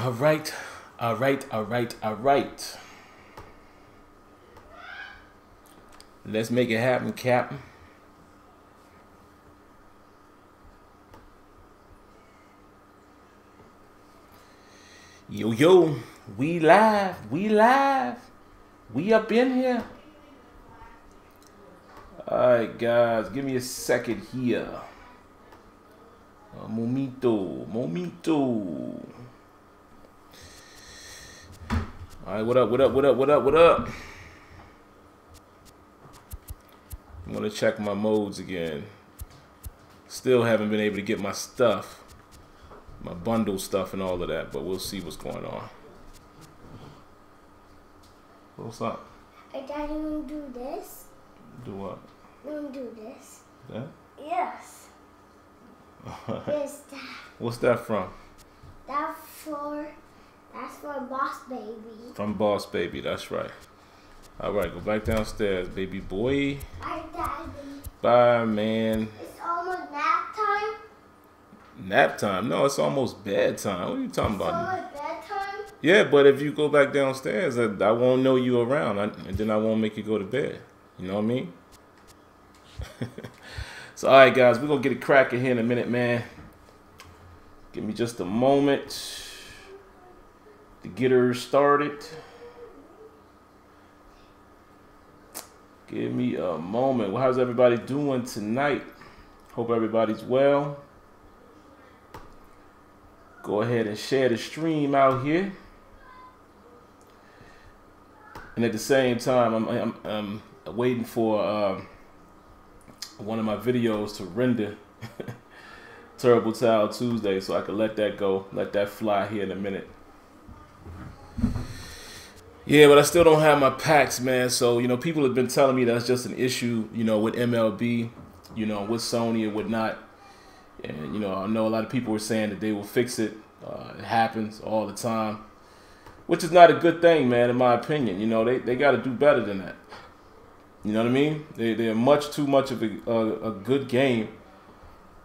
All right. All right. All right. All right. Let's make it happen, Captain. Yo, yo. We live. We live. We up in here. Alright, guys. Give me a second here. Momento. Alright, what up, what up, what up, what up, what up? I'm gonna check my modes again. Still haven't been able to get my stuff, my bundle stuff and all of that, but we'll see what's going on. What's up? Hey, Daddy, you do this? Do what? You do this? That? Yes. Yes, Dad. What's that from? That's for Boss Baby. From Boss Baby, that's right. Alright, go back downstairs, baby boy. Bye, Daddy. Bye, man. It's almost nap time. Nap time? No, it's almost bedtime. What are you talking about? It's almost bedtime? Yeah, but if you go back downstairs, I won't know you around, and then I won't make you go to bed. You know what I mean? So, all right, guys, we're going to get it cracking here in a minute, man. Give me just a moment to get her started. Give me a moment. Well, how's everybody doing tonight? Hope everybody's well. Go ahead and share the stream out here. And at the same time, I'm waiting for one of my videos to render Terrible Towel Tuesday, so I can let that go, let that fly here in a minute. Yeah, but I still don't have my packs, man. So, you know, people have been telling me that's just an issue, you know, with MLB, you know, with Sony and whatnot. And, you know, I know a lot of people were saying that they will fix it. It happens all the time, which is not a good thing, man, in my opinion. You know, they got to do better than that. You know what I mean? They're much too much of a good game,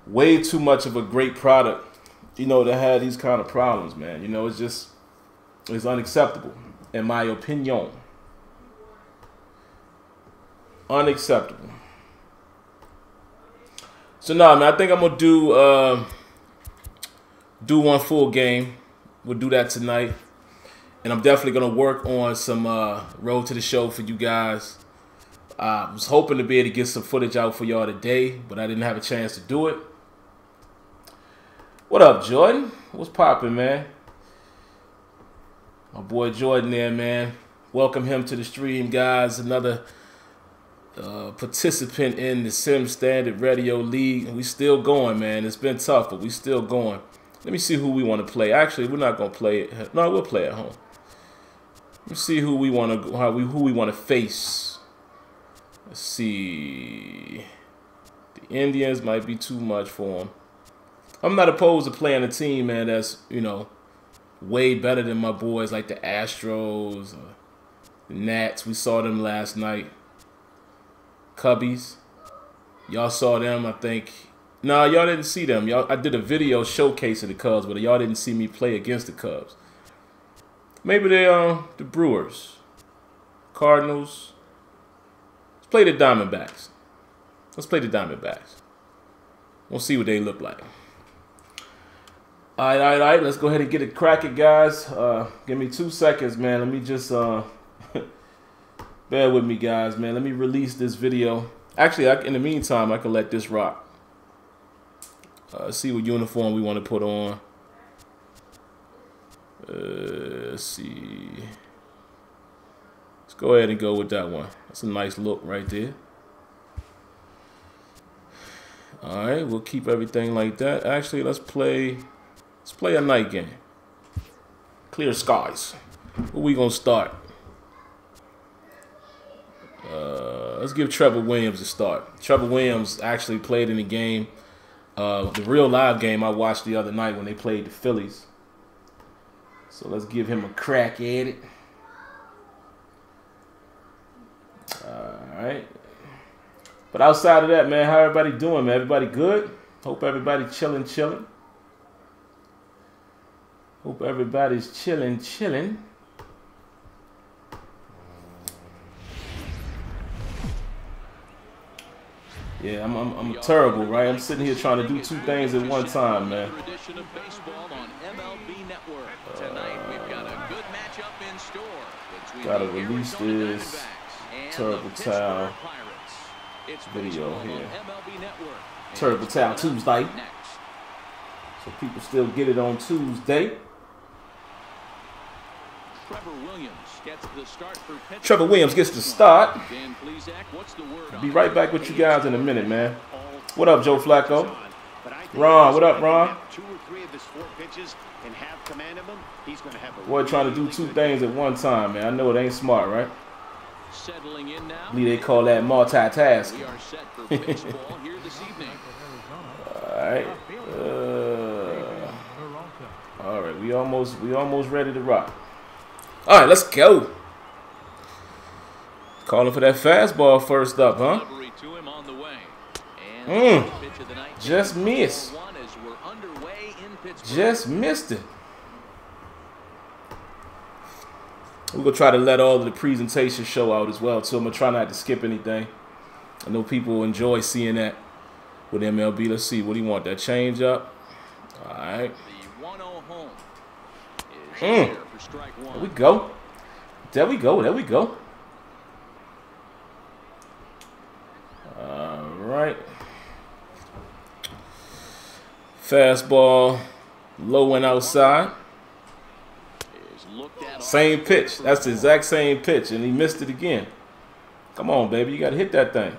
way too much of a great product, you know, to have these kind of problems, man. You know, it's unacceptable, in my opinion. Unacceptable. So, nah, man, I think I'm going to do one full game. We'll do that tonight. And I'm definitely going to work on some Road to the Show for you guys. I was hoping to be able to get some footage out for y'all today, but I didn't have a chance to do it. What up, Jordan? What's poppin', man? My boy Jordan there, man. Welcome him to the stream, guys. Another participant in the Sim Standard Radio League. We still going, man. It's been tough, but we still going. Let me see who we want to play. Actually, we're not gonna play it. No, we'll play at home. Let me see who we want to who we want to face. Let's see. The Indians might be too much for them. I'm not opposed to playing a team, man, that's, you know, way better than my boys like the Astros, the Nats. We saw them last night. Cubbies. Y'all saw them, I think. No, y'all didn't see them. I did a video showcasing the Cubs, but y'all didn't see me play against the Cubs. Maybe the Brewers. Cardinals. Let's play the Diamondbacks. Let's play the Diamondbacks. We'll see what they look like. All right. Let's go ahead and get it cracking, guys. Give me 2 seconds, man. Let me just bear with me, guys, man. Let me release this video. Actually, in the meantime, I can let this rock. See what uniform we want to put on. Let's see. Let's go ahead and go with that one. That's a nice look right there. All right, we'll keep everything like that. Actually, let's play a night game. Clear skies. Where we gonna start? Let's give Trevor Williams a start. Trevor Williams actually played in the game, the real live game I watched the other night when they played the Phillies. So let's give him a crack at it. All right. But outside of that, man, how everybody doing, man? Everybody good? Hope everybody chilling. Hope everybody's chilling. Yeah, I'm terrible, right? I'm sitting here trying to do two things at one time, man. Gotta release this Terrible Towel video here. Terrible Towel Tuesday. So people still get it on Tuesday. Trevor Williams gets the start. I'll be right back with you guys in a minute, man. What up, Joe Flacco? Ron, what up, Ron? Boy, trying to do two things at one time, man. I know it ain't smart, right? I believe they call that multitasking. All right, we almost ready to rock. All right, let's go. Calling for that fastball first up, huh? Just missed. Just missed it. We're going to try to let all of the presentation show out as well, so I'm going to try not to skip anything. I know people enjoy seeing that with MLB. Let's see. What do you want? That change up? All right. There we go. There we go. There we go. All right. Fastball low and outside. Same pitch. That's the exact same pitch, and he missed it again. Come on, baby. You got to hit that thing.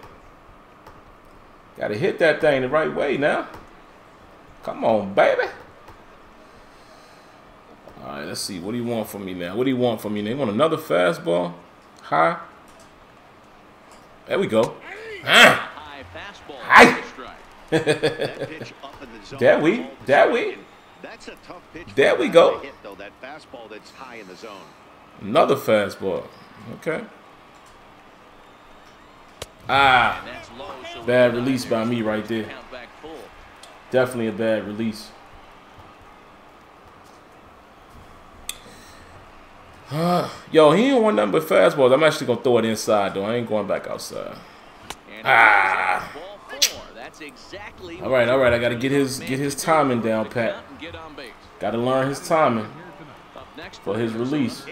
Got to hit that thing the right way now. Come on, baby. All right, let's see. What do you want from me now? What do you want from me now? You want another fastball? High. There we go. Ah. High. There we go. Another fastball. Okay. Ah. Bad release by me right there. Definitely a bad release. Yo, he ain't want nothing but fastballs. I'm actually going to throw it inside, though. I ain't going back outside. Ah. All right. I got to get his timing down, Pat. Got to learn his timing for his release.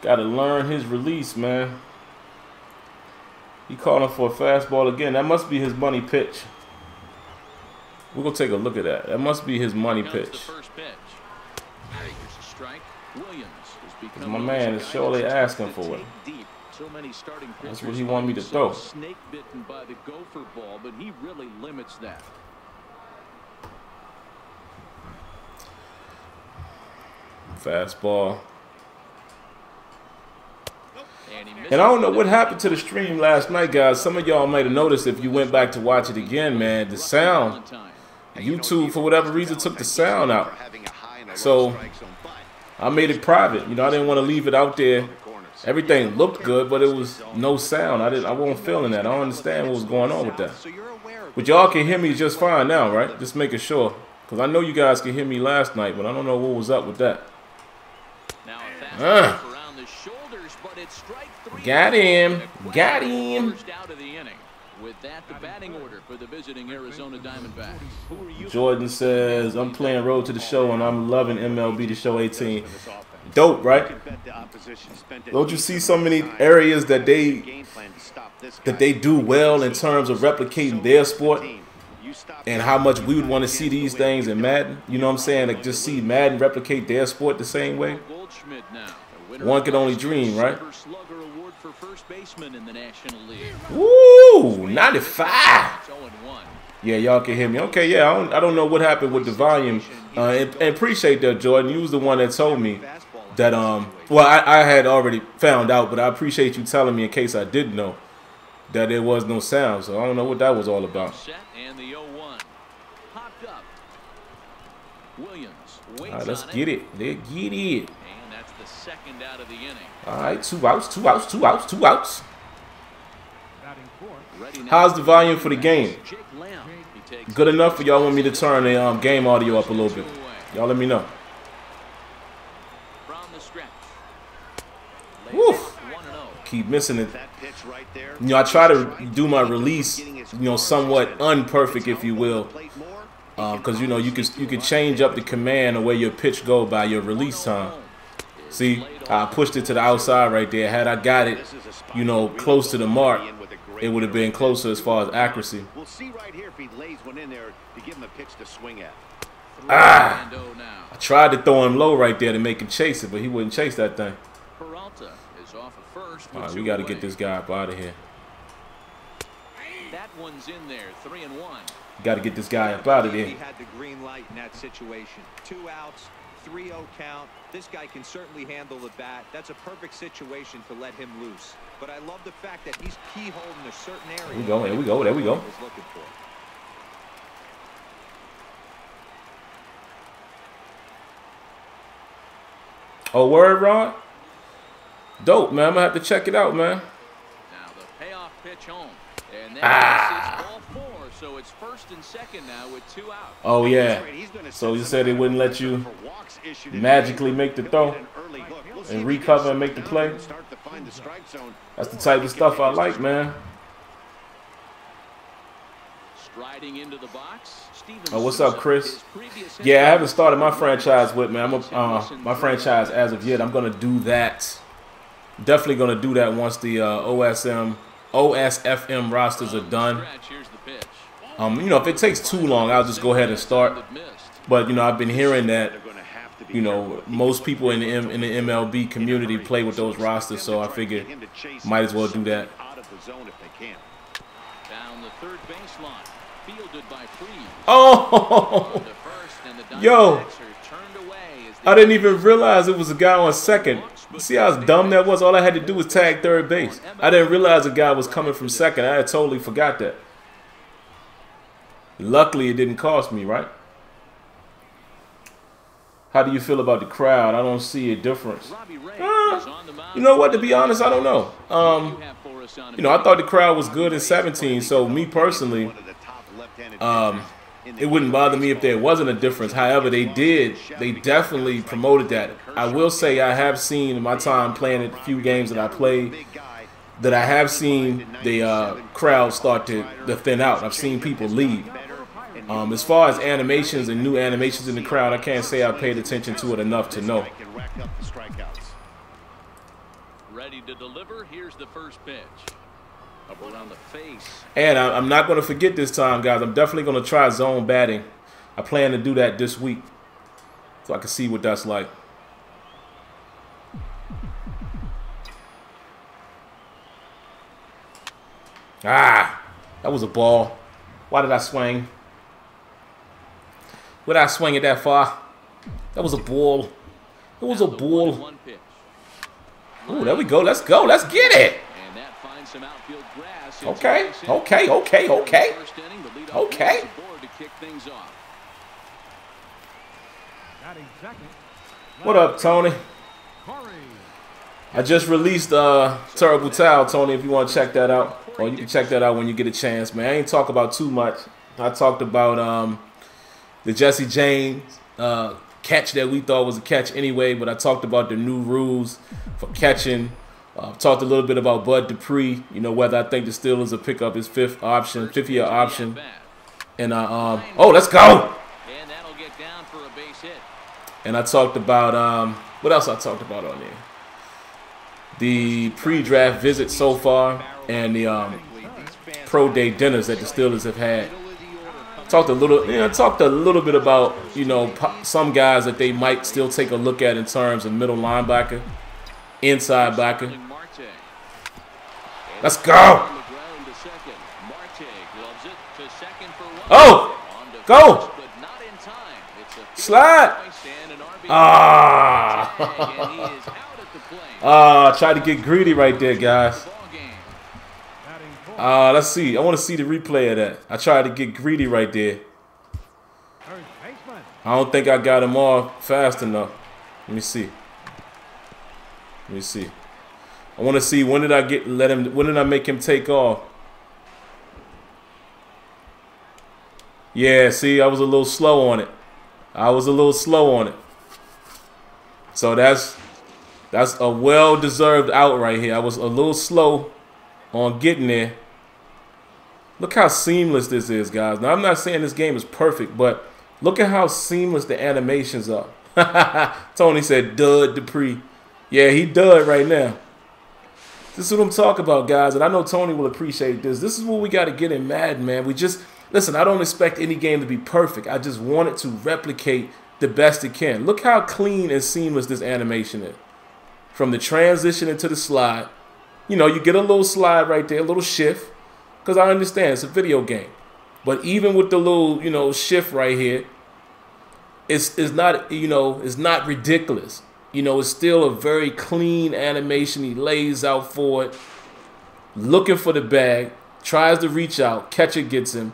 Got to learn his release, man. He calling for a fastball again. That must be his money pitch. We're going to take a look at that. That must be his money pitch. My man is surely asking for it. That's what he wanted me to throw. Snake bitten by the gopher ball, but he really limits that. Fastball. And I don't know what happened to the stream last night, guys. Some of y'all might have noticed if you went back to watch it again, man. The sound, YouTube, for whatever reason, took the sound out. So I made it private. You know, I didn't want to leave it out there. Everything looked good, but it was no sound. I wasn't feeling that. I don't understand what was going on with that. But y'all can hear me just fine now, right? Just making sure. Because I know you guys can hear me last night, but I don't know what was up with that. Got him. Got him. With that, the batting order for the visiting Arizona Diamondbacks. Jordan says, I'm playing Road to the Show, and I'm loving MLB The Show 18. Dope, right? Don't you see so many areas that they do well in terms of replicating their sport? And how much we would want to see these things in Madden? You know what I'm saying? Like, just see Madden replicate their sport the same way. One can only dream, right? Woo! 95! Yeah, y'all can hear me. Okay, yeah, I don't know what happened with the volume. And appreciate that, Jordan. You was the one that told me that, well, I had already found out, but I appreciate you telling me in case I didn't know that there was no sound. So I don't know what that was all about. All right, let's get it. Let's get it. Second out of the inning. All right, 2 outs, 2 outs, 2 outs, 2 outs. How's the volume for the game? Good enough for y'all want me to turn the game audio up a little bit? Y'all let me know. Woof. Keep missing it. You know, I try to do my release, you know, somewhat unperfect, if you will, because you know you can change up the command the way your pitch go by your release time. See, I pushed it to the outside right there. Had I got it, you know, close to the mark, it would have been closer as far as accuracy. We'll see right here if he lays one in there to give him a pitch to swing at. Ah! I tried to throw him low right there to make him chase it, but he wouldn't chase that thing. All right, we got to get this guy up out of here. That one's in there, 3-1. Got to get this guy up out of there. He had the green light in that situation. 2 outs, 3-0 count. This guy can certainly handle the bat. That's a perfect situation to let him loose. But I love the fact that he's keyhole in a certain area. There we go. There we go. There we go. Oh, word, Ron? Dope, man. I'm going to have to check it out, man. Now the payoff pitch home. And that is all 4, so it's 1st and 2nd now with 2 out. Oh, yeah. So you said they wouldn't let you magically make the throw and recover and make the play? That's the type of stuff I like, man. Striding into the box. Oh, what's up, Chris? Yeah, I haven't started my franchise with, man. My franchise as of yet. I'm going to do that. Definitely going to do that once the OSFM rosters are done. You know, if it takes too long, I'll just go ahead and start. But, you know, I've been hearing that, you know, most people in the MLB community play with those rosters, so I figured might as well do that. Down the third baseline, fielded by Freed. Oh! Yo! I didn't even realize it was a guy on second. See how dumb that was? All I had to do was tag third base. I didn't realize a guy was coming from second. I had totally forgot that. Luckily, it didn't cost me, right? How do you feel about the crowd? I don't see a difference. You know what? To be honest, I don't know. You know, I thought the crowd was good in 17, so me personally, it wouldn't bother me if there wasn't a difference. However, they definitely promoted that. I will say I have seen in my time playing a few games that I played that I have seen the crowd start to thin out. I've seen people leave. As far as animations and new animations in the crowd, I can't say I paid attention to it enough to know. Ready to deliver. Here's the first pitch. Up around the face. And I'm not going to forget this time, guys. I'm definitely going to try zone batting. I plan to do that this week so I can see what that's like. Ah, that was a ball. Why did I swing? Why did I swing it that far? That was a ball. It was a ball. Ooh, there we go. Let's go. Let's get it. Okay, okay, okay, okay. Okay. What up, Tony? I just released Terrible Towel, Tony, if you want to check that out. Or you can check that out when you get a chance, man. I ain't talk about too much. I talked about the Jesse James catch that we thought was a catch anyway, but I talked about the new rules for catching. Talked a little bit about Bud Dupree, you know, whether I think the Steelers will pick up his fifth year option. And oh, let's go! And that'll get down for a base hit. And I talked about what else I talked about on there? The pre-draft visit so far and the pro day dinners that the Steelers have had. Talked a little bit about, you know, some guys that they might still take a look at in terms of middle linebacker, inside backer. Let's go! Oh! Go! Slide! Tried to get greedy right there, guys. Let's see. I want to see the replay of that. I tried to get greedy right there. I don't think I got him off fast enough. Let me see. Let me see. I want to see when did I make him take off? Yeah, see, I was a little slow on it. I was a little slow on it. So that's a well-deserved out right here. I was a little slow on getting there. Look how seamless this is, guys. Now, I'm not saying this game is perfect, but look at how seamless the animations are. Tony said, dud Dupree. Yeah, he dud right now. This is what I'm talking about, guys, and I know Tony will appreciate this. This is what we got to get in Madden, man. We just, listen, I don't expect any game to be perfect. I just want it to replicate the best it can. Look how clean and seamless this animation is. From the transition into the slide. You know, you get a little slide right there, a little shift, because I understand it's a video game. But even with the little, you know, shift right here, it's not, you know, it's not ridiculous. You know, it's still a very clean animation. He lays out for it, looking for the bag, tries to reach out, catcher gets him,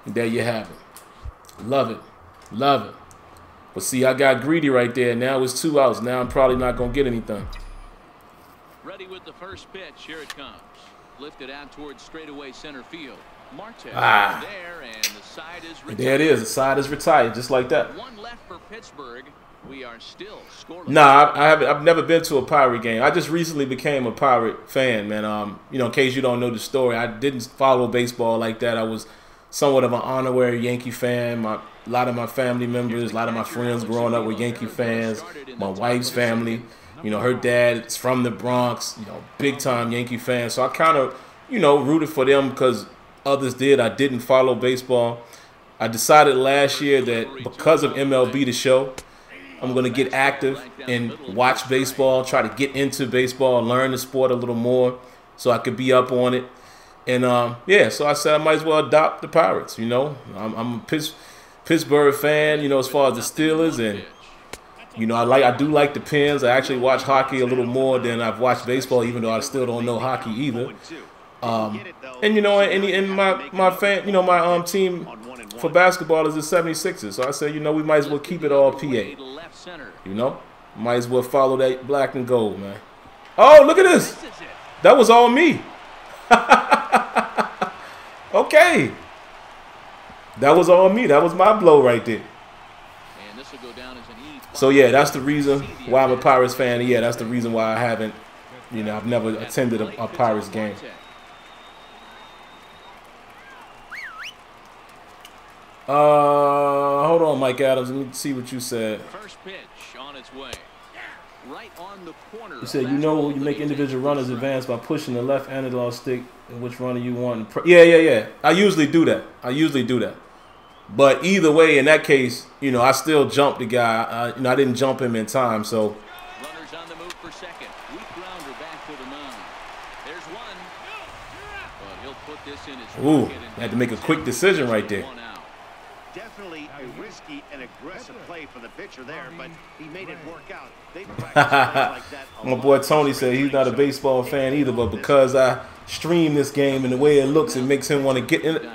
and there you have it. Love it. Love it. But see, I got greedy right there. Now it's 2 outs. Now I'm probably not going to get anything. Ready with the first pitch. Here it comes. Lifted out towards straightaway center field. Marte there, and the side is retired. There it is. The side is retired, just like that. One left for Pittsburgh. We are still scoreless. Nah, I've never been to a Pirate game. I just recently became a Pirate fan, man. You know, in case you don't know the story, I didn't follow baseball like that. I was somewhat of an honorary Yankee fan. A lot of my family members, a lot of my friends growing up were Yankee fans. My wife's family, you know, her dad is from the Bronx, you know, big time Yankee fan. So I kind of, you know, rooted for them because others did. I didn't follow baseball. I decided last year that because of MLB The Show, I'm going to get active and watch baseball, try to get into baseball, learn the sport a little more so I could be up on it. And, yeah, so I said I might as well adopt the Pirates, you know. I'm a Pittsburgh fan, you know, as far as the Steelers. And, you know, I do like the Pens. I actually watch hockey a little more than I've watched baseball, even though I still don't know hockey either. And, you know, and my fan, you know, my team for basketball is the 76ers. So I said, you know, we might as well keep it all PA. You know, might as well follow that black and gold, man. Oh, look at this. That was all me. Okay. That was all me. That was my blow right there. So, yeah, that's the reason why I'm a Pirates fan. And, yeah, that's the reason why I haven't, you know, I've never attended a Pirates game. Hold on, Mike Adams. Let me see what you said. First pitch on its way. Right on the corner. You said, you know, you make individual runners advance by pushing the left analog stick and which runner you want. Yeah. I usually do that. But either way, in that case, you know, I still jumped the guy. You know, I didn't jump him in time, so. Runners on the move for second. Weak grounder back to the mound. There's one. But he'll put this in his Ooh, I had to make a quick decision right there. Definitely a risky and aggressive play for the pitcher there, but he made it work out. They practice like that. My boy Tony said he's not a baseball fan either, but because I stream this game and the way it looks, it makes him want to get in it.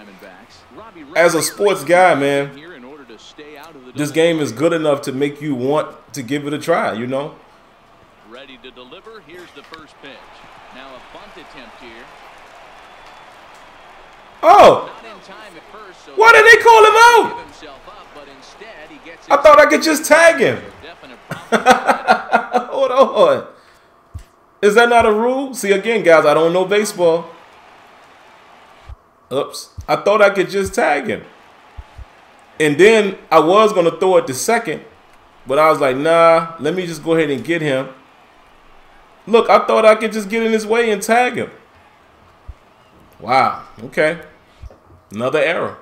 As a sports guy, man, this game is good enough to make you want to give it a try, you know? Ready to deliver. Here's the first pitch. Now a bunt attempt here. Oh! Why did they call him out? I thought I could just tag him. Hold on. Is that not a rule? See, again, guys, I don't know baseball. Oops. I thought I could just tag him. And then I was going to throw it to second, but I was like, nah, let me just go ahead and get him. Look, I thought I could just get in his way and tag him. Wow. Okay. Another error.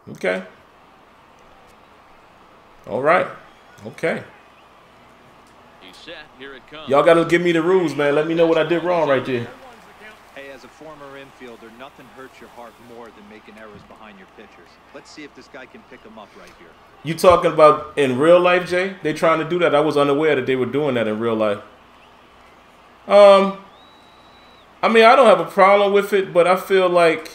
Okay. All right. Okay. He's set. Here it comes. Y'all got to give me the rules, man. Let me know what I did wrong right there. Hey, as a former infielder, nothing hurts your heart more than making errors behind your pitchers. Let's see if this guy can pick them up right here. You talking about in real life, Jay? They trying to do that? I was unaware that they were doing that in real life. I mean, I don't have a problem with it, but I feel like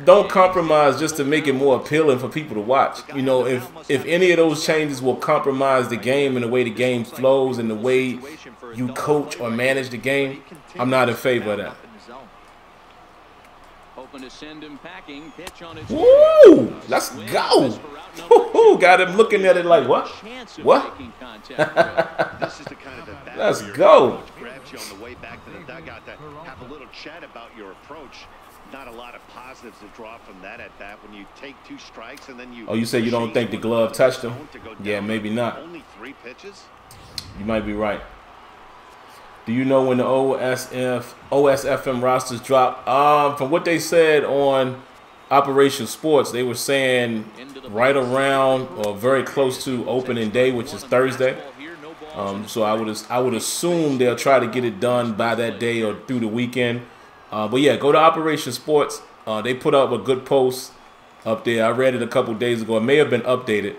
don't compromise just to make it more appealing for people to watch. You know, if any of those changes will compromise the game and the way the game flows and the way you coach or manage the game, I'm not in favor of that. hoping to send him packing. Pitch on its Woo! Let's go. Woo-hoo. Got him looking at it like, what? What? This is the kind of at-bat Let's where your go. coach grabs you on the way back to the dugout to have a little chat about your approach. Not a lot of positives to draw from that at bat when you take 2 strikes and then you. Oh, you say you don't think the glove touched him? Yeah, maybe not. Only 3 pitches. You might be right. Do you know when the OSFM rosters drop? From what they said on Operation Sports, they were saying right around or very close to opening day, which is Thursday. So I would assume they'll try to get it done by that day or through the weekend. But yeah, go to Operation Sports. They put up a good post up there. I read it a couple days ago. It may have been updated.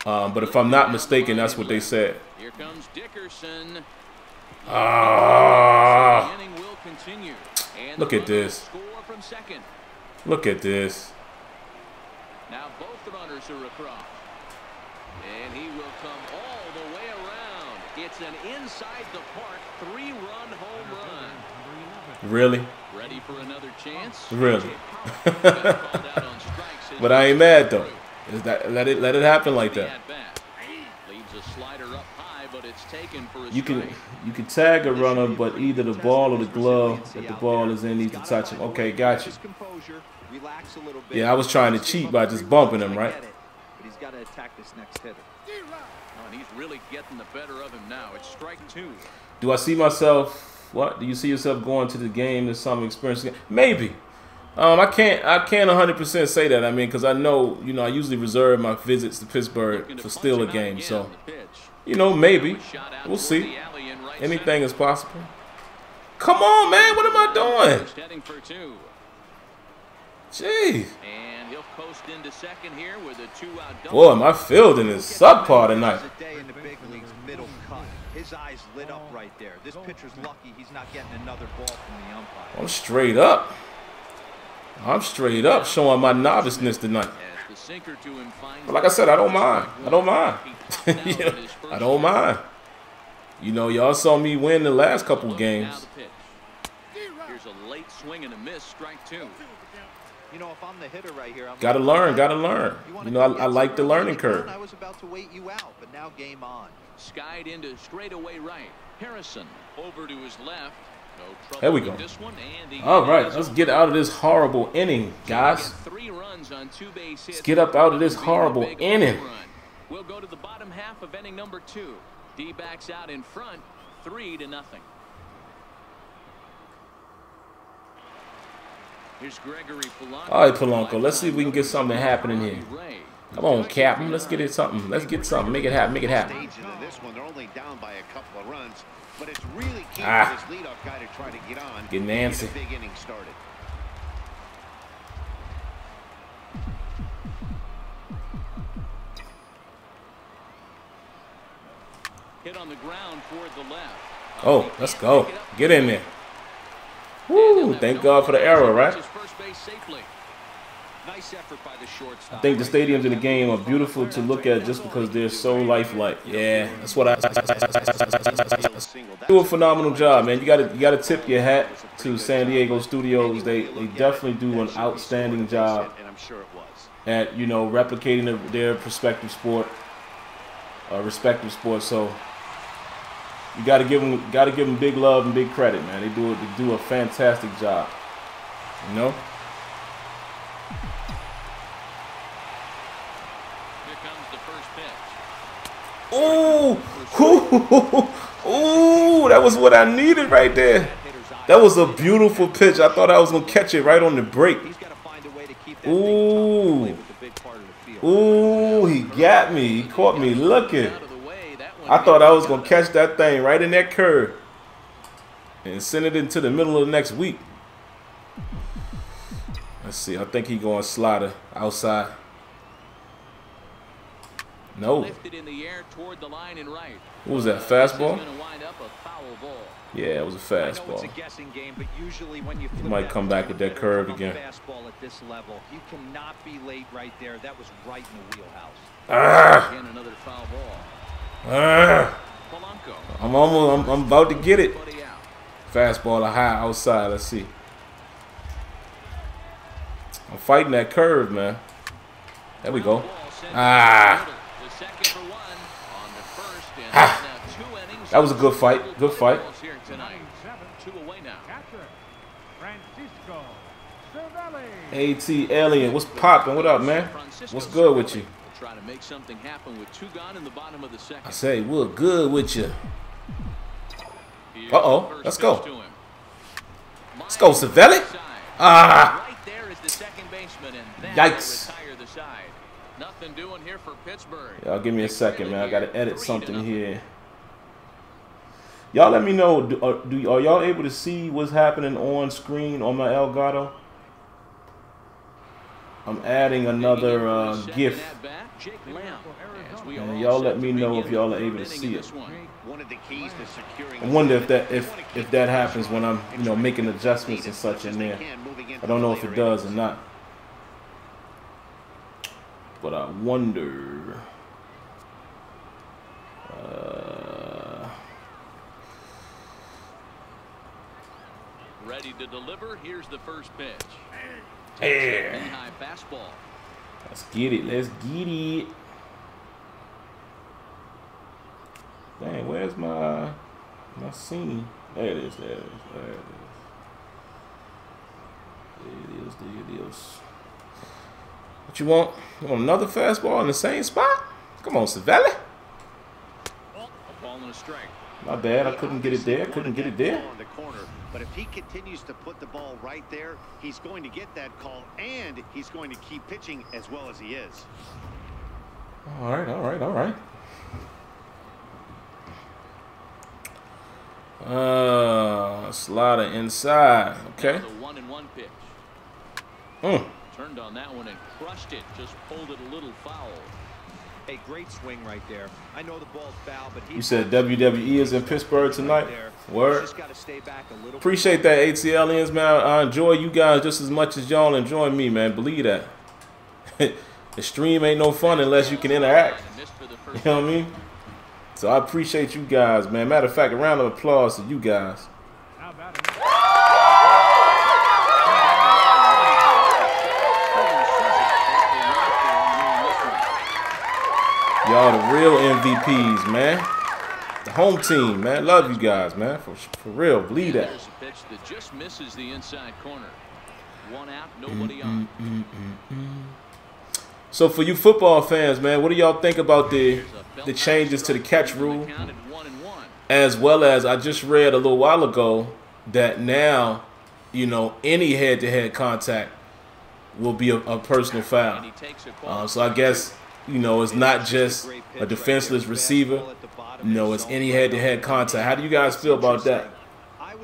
But if I'm not mistaken, that's what they said. Here comes Dickerson. Look at this. Look at this. Now both runners are across. And he will come all the way around. It's an inside the park 3-run home run. Really? Ready for another chance? Really? But I ain't mad though. Is that let it happen like that? Leaves a slider up high, but it's taken for a you can tag a runner, but either the ball or the glove that the ball is in needs to touch him. Okay, gotcha. Yeah, I was trying to cheat by just bumping him, right? But he's got to attack this next hitter. And he's really getting the better of him now. It's strike 2. Do I see myself? What? Do you see yourself going to the game to some experience? Maybe. I can't 100% say that. I mean, because I know, I usually reserve my visits to Pittsburgh for still a game. So, maybe. We'll see. Anything is possible. Come on, man. What am I doing? Jeez. And he'll coast into second here with a 2-out double. Boy, my fielding is subpar tonight. His eyes lit up right there. This pitcher's lucky he's not getting another ball from the umpire. I'm straight up. I'm straight up showing my noviceness tonight. But like I said, I don't mind. I don't mind. I don't mind. Y'all saw me win the last couple games. Here's a late swing and a miss, strike 2. If I'm the hitter right here, gotta learn. I like the learning curve. I was about to wait you out, but now game on. Skied into straightaway right. Harrison over to his left. No trouble. There we go. This one, and all right, let's get out of this horrible inning, guys. 3 runs on 2 base hits. Let's get up out of this horrible inning. We'll go to the bottom half of inning number 2. D-backs out in front, 3-0. Here's Gregory Polanco. All right, Polanco. Let's see if we can get something happening here. Come on, Captain. Let's get it something. Let's get something. Make it happen. Make it happen. This one, they're only down by a couple of runs, but it's really key for this leadoff guy to try to get on. Get Nancy. Get a big inning started. Hit on the ground toward the left. Oh, let's go. Get in there. Woo! Thank God for the arrow, right? Nice effort by the shortstop. I think the stadiums in the game are beautiful to look at just because they're so lifelike. Yeah, that's what I do. A phenomenal job, man. You gotta tip your hat to San Diego Studios. They definitely do an outstanding job at replicating their respective sport. So you gotta give them big love and big credit, man. They do a fantastic job. Ooh, ooh, that was what I needed right there. That was a beautiful pitch. I thought I was gonna catch it right on the break. Ooh, ooh, he got me. He caught me looking. I thought I was gonna catch that thing right in that curve and send it into the middle of the next week. Let's see. I think he's going slider outside. No. What was that, fastball? Yeah, it was a fastball. He might come back with that curve again. You cannot be late right there. That was right in the wheelhouse. I'm about to get it. Fastball to high outside. Let's see. I'm fighting that curve, man. There we go. Ah. That was a good fight. Good fight. AT Alien, what's poppin'? What up, man? What's good with you? Try to make something happen with 2 gone in the bottom of the second. I say, we're good with you. Uh-oh. Let's go. Let's go, Savelli. Ah. Right there is the second baseman, and Yikes. Nothing doing here for Pittsburgh. Y'all give me a second, man. I got to edit something here. Y'all let me know, are y'all able to see what's happening on screen on my Elgato? I'm adding another GIF. And y'all let me know if y'all are able to see it. I wonder if that happens when I'm making adjustments and such in there. I don't know if it does or not. But I wonder. Ready to deliver. Here's the first pitch. Yeah. High fastball. Let's get it. Let's get it. Dang, where's my scene? There it is. There it is. There it is. There it is. What you want? You want another fastball in the same spot? Come on, Savelli. Ball and a strike. My bad. I couldn't get it there. Couldn't get it there. But if he continues to put the ball right there, he's going to get that call, and he's going to keep pitching as well as he is. All right, all right, all right. Slider inside. Okay. The 1-1 pitch. Turned on that one and crushed it. Just pulled it a little foul. A great swing right there. I know the ball's foul, but you said WWE is in Pittsburgh tonight. Word. Just gotta stay back a little. Appreciate that, ATLians, man. I enjoy you guys just as much as y'all enjoy me, man. Believe that. The stream ain't no fun unless you can interact. You know what I mean? So I appreciate you guys, man. Matter of fact, a round of applause to you guys. Y'all the real MVPs, man. The home team, man. Love you guys, man. For real, believe that. There's a pitch that just misses the inside corner. 1 out, nobody on. So for you football fans, man, what do y'all think about the changes to the catch rule? As well as I just read a little while ago that now, any head-to-head contact will be a personal foul. So I guess, it's not just a defenseless receiver. It's any head-to-head contact. How do you guys feel about that? I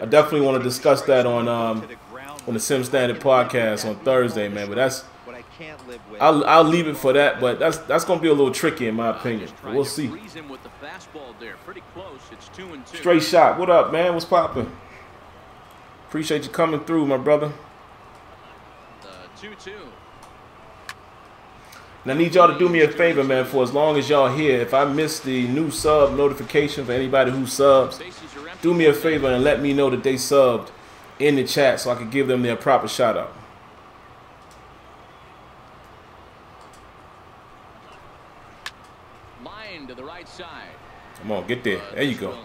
definitely want to discuss that on the Sim Standard podcast on Thursday, man. But that's I'll leave it for that. But that's going to be a little tricky in my opinion. But we'll see. Straight shot. What up, man? What's poppin'? Appreciate you coming through, my brother. 2-2. And I need y'all to do me a favor, man, for as long as y'all here. If I miss the new sub notification for anybody who subs, do me a favor and let me know that they subbed in the chat so I can give them their proper shout out. Line to the right side. Come on, get there. There you go.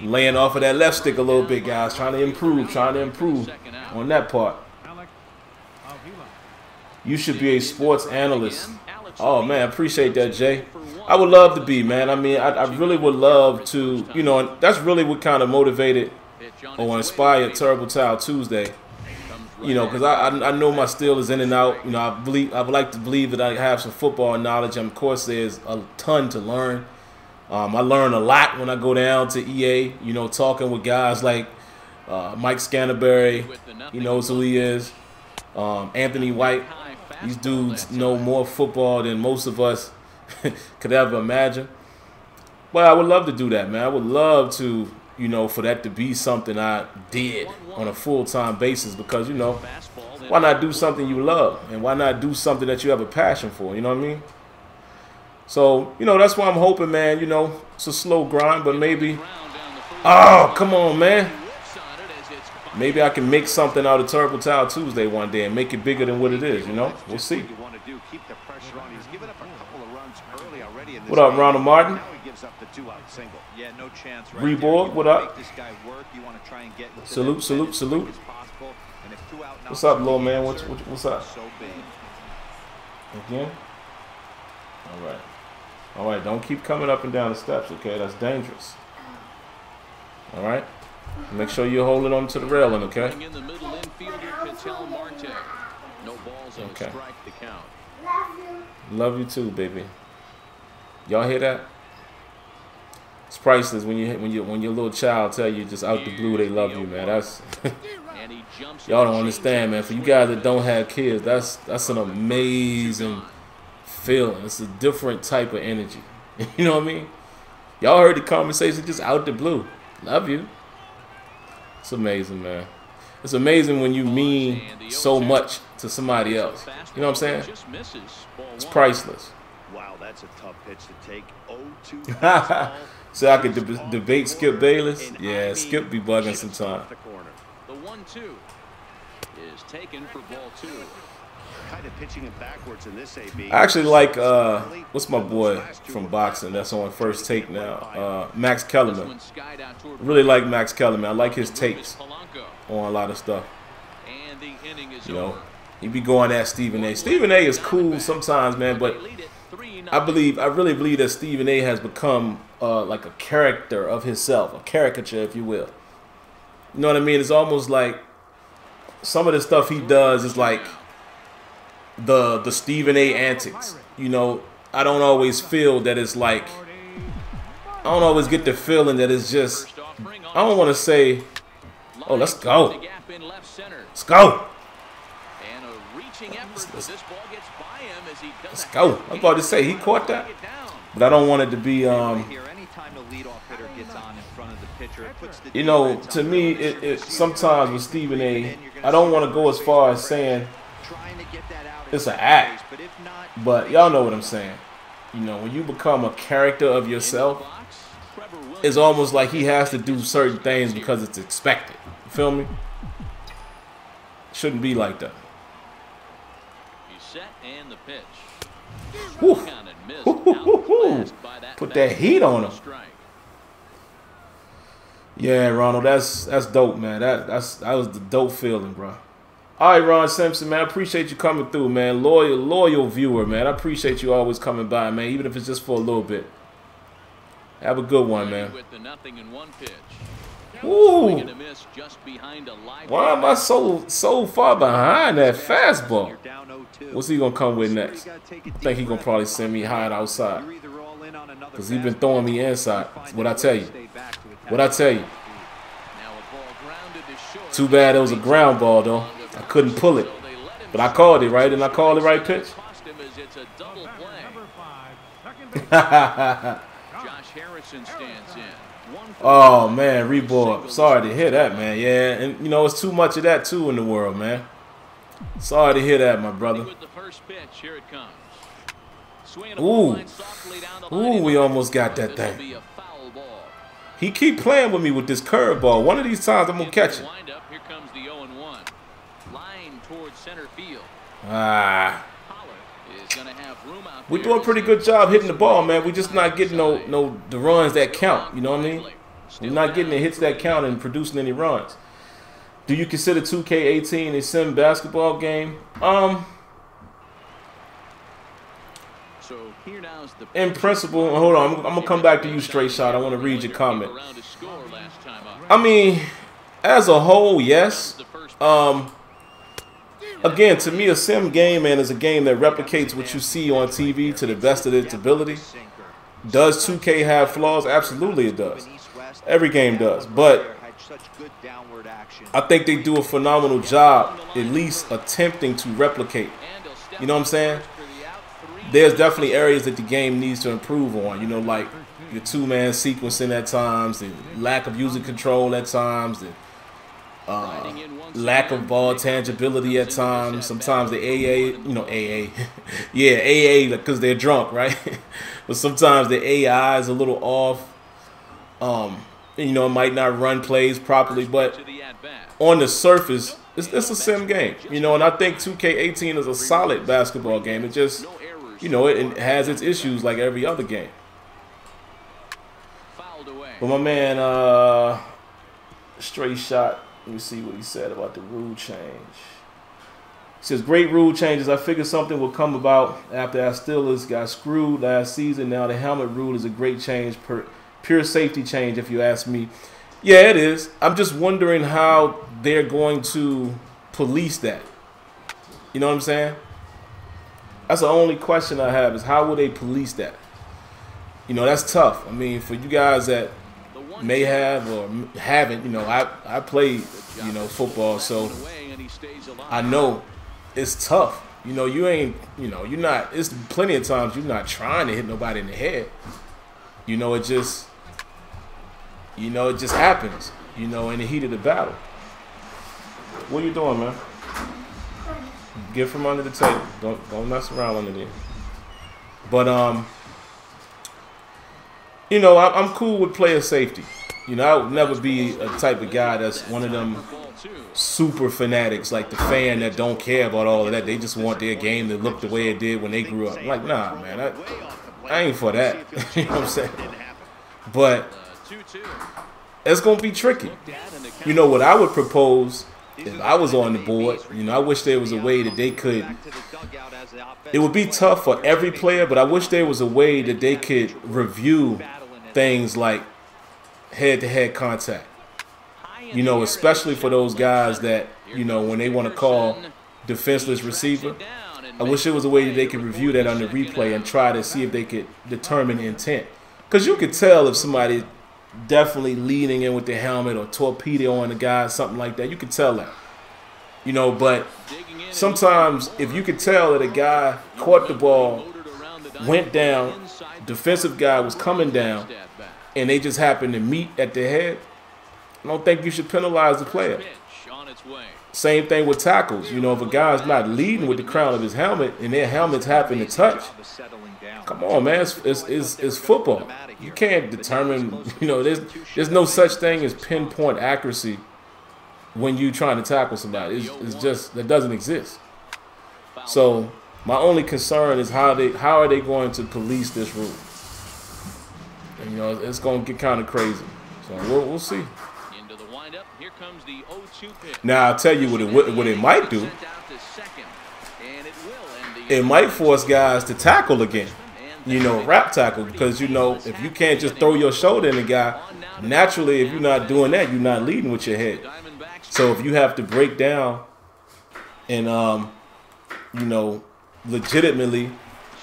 Laying off of that left stick a little bit, guys. Trying to improve on that part. You should be a sports analyst. Oh, man, appreciate that, Jay. I would love to be, man. I mean, I really would love to, and that's really what kind of motivated or inspired Terrible Towel Tuesday. Because I know my still is in and out. I would like to believe that I have some football knowledge. And of course, there's a ton to learn. I learn a lot when I go down to EA, talking with guys like Mike Scantlebury, he knows who he is, Anthony White. These dudes know more football than most of us could ever imagine. But I would love to do that, man. I would love to, for that to be something I did on a full-time basis because, why not do something you love? And why not do something that you have a passion for, you know what I mean? So, that's why I'm hoping, man, it's a slow grind, but maybe. Oh, come on, man. Maybe I can make something out of Turbo Towel Tuesday one day and make it bigger than what it is, you know? We'll see. What up, Ronald Martin? Yeah, no chance. Reborg, what up? This guy work. You want to try and get Salute, salute, salute. What's up, little man? What's up? So big. Again? All right. All right, don't keep coming up and down the steps, okay? That's dangerous. All right? Make sure you're holding on to the railing, okay? In the middle infielder, no balls on Okay. strike to count. Love you. Love you too, baby. Y'all hear that? It's priceless when your little child tell you just out the blue they love you, man. That's And he jumps y'all don't understand, man. For you guys that don't have kids, that's an amazing feeling. It's a different type of energy. You know what I mean? Y'all heard the conversation just out the blue. Love you. It's amazing, man. It's amazing when you mean so much to somebody else. You know what I'm saying? It's priceless. Wow, that's a tough pitch to take. 0-2. So I could debate Skip Bayless? Yeah, Skip be bugging sometimes. The 1-2 is taken for ball 2. Kind of pitching it backwards in this AB. I actually like, what's my boy from boxing that's on First Take now? Max Kellerman. Really like Max Kellerman. I like his takes on a lot of stuff. And the inning is You know, over. he be going at Stephen A. Stephen A. is cool sometimes, man, but I really believe that Stephen A. has become like a character of himself, a caricature, if you will. You know what I mean? It's almost like some of the stuff he does is like the Stephen A. antics. You know, I don't always feel that it's like, I don't always get the feeling that it's just, I don't want to say, oh, let's go. Let's go. And a reaching effort, but this ball gets by him as he does. Let's go. I was about to say, he caught that. But I don't want it to be, you know, to me, it sometimes with Stephen A., I don't want to go as far as saying it's an act, but y'all know what I'm saying. You know, when you become a character of yourself, it's almost like he has to do certain things because it's expected. You feel me? Shouldn't be like that. He's set and the pitch. Whew. Count and missed. Woo-hoo-hoo. Put that heat on him. Yeah, Ronald, that's dope, man. That was the dope feeling, bro. All right, Ron Simpson, man, I appreciate you coming through, man. Loyal viewer, man. I appreciate you always coming by, man, even if it's just for a little bit. Have a good one, man. With the 0-1 pitch. Ooh. Why am I so far behind that fastball? What's he gonna come with next? I think he gonna probably send me hide outside, cause he been throwing me inside. What I tell you? What I tell you? Too bad it was a ground ball though. I couldn't pull it, but I called it right, and I called the right pitch. Oh man, Reborn. Sorry to hear that, man. Yeah, and you know it's too much of that too in the world, man. Sorry to hear that, my brother. Ooh, we almost got that thing. He keep playing with me with this curveball. One of these times I'm gonna catch it. Here comes the 0-1. Line towards center field. Ah. Is gonna have room out We're doing a pretty good job hitting the ball, man. We're just not getting the runs that count. You know what I mean? We're not getting the hits that count and producing any runs. Do you consider 2K18 a sim basketball game? In principle, hold on. I'm gonna come back to you, Straight Shot. I want to read your comment. I mean, as a whole, yes. Again, to me, a sim game, man, is a game that replicates what you see on TV to the best of its ability. Does 2K have flaws? Absolutely it does. Every game does. But I think they do a phenomenal job at least attempting to replicate. You know what I'm saying? There's definitely areas that the game needs to improve on. You know, like your two-man sequencing at times, the lack of user control at times, the lack of ball tangibility at times. Sometimes the AA, you know, AA. Yeah, AA because they're drunk, right? But sometimes the AI is a little off. You know, it might not run plays properly, but on the surface, it's a sim game, you know, and I think 2K18 is a solid basketball game. It just, you know, it has its issues like every other game. But my man, Straight Shot, let me see what he said about the rule change. He says, great rule changes. I figured something will come about after our Steelers got screwed last season. Now the helmet rule is a great change, pure safety change, if you ask me. Yeah, it is. I'm just wondering how they're going to police that. You know what I'm saying? That's the only question I have, is how will they police that? You know, that's tough. I mean, for you guys that may have or haven't, you know, I played, you know, football, so I know it's tough. You know, you ain't, you know, you're not, it's plenty of times you're not trying to hit nobody in the head. You know, it just happens, you know, in the heat of the battle. What are you doing, man? Get from under the table. Don't mess around under there. But you know, I'm cool with player safety. You know, I would never be a type of guy that's one of them super fanatics, like the fan that don't care about all of that. They just want their game to look the way it did when they grew up. Like, nah, man, I ain't for that. You know what I'm saying? But it's going to be tricky. You know, what I would propose if I was on the board, you know, I wish there was a way that they could, it would be tough for every player, but I wish there was a way that they could review things like head-to-head contact. You know, especially for those guys that, you know, when they want to call defenseless receiver, I wish there was a way that they could review that on the replay and try to see if they could determine intent. Because you could tell if somebody definitely leaning in with the helmet or torpedoing the guy, something like that. You could tell that. You know, but sometimes if you could tell that a guy caught the ball, went down, defensive guy was coming down, and they just happened to meet at the head, I don't think you should penalize the player. Same thing with tackles. You know, if a guy's not leading with the crown of his helmet and their helmets happen to touch, come on, man, it's football. You can't determine, you know, there's no such thing as pinpoint accuracy when you're trying to tackle somebody. It's just, that doesn't exist. So my only concern is how are they going to police this rule? And, you know, it's going to get kind of crazy. So we'll see. Now I'll tell you what it might do. It might force guys to tackle again. You know, wrap tackle, because, you know, if you can't just throw your shoulder in the guy, naturally, if you're not doing that, you're not leading with your head. So if you have to break down and, you know, legitimately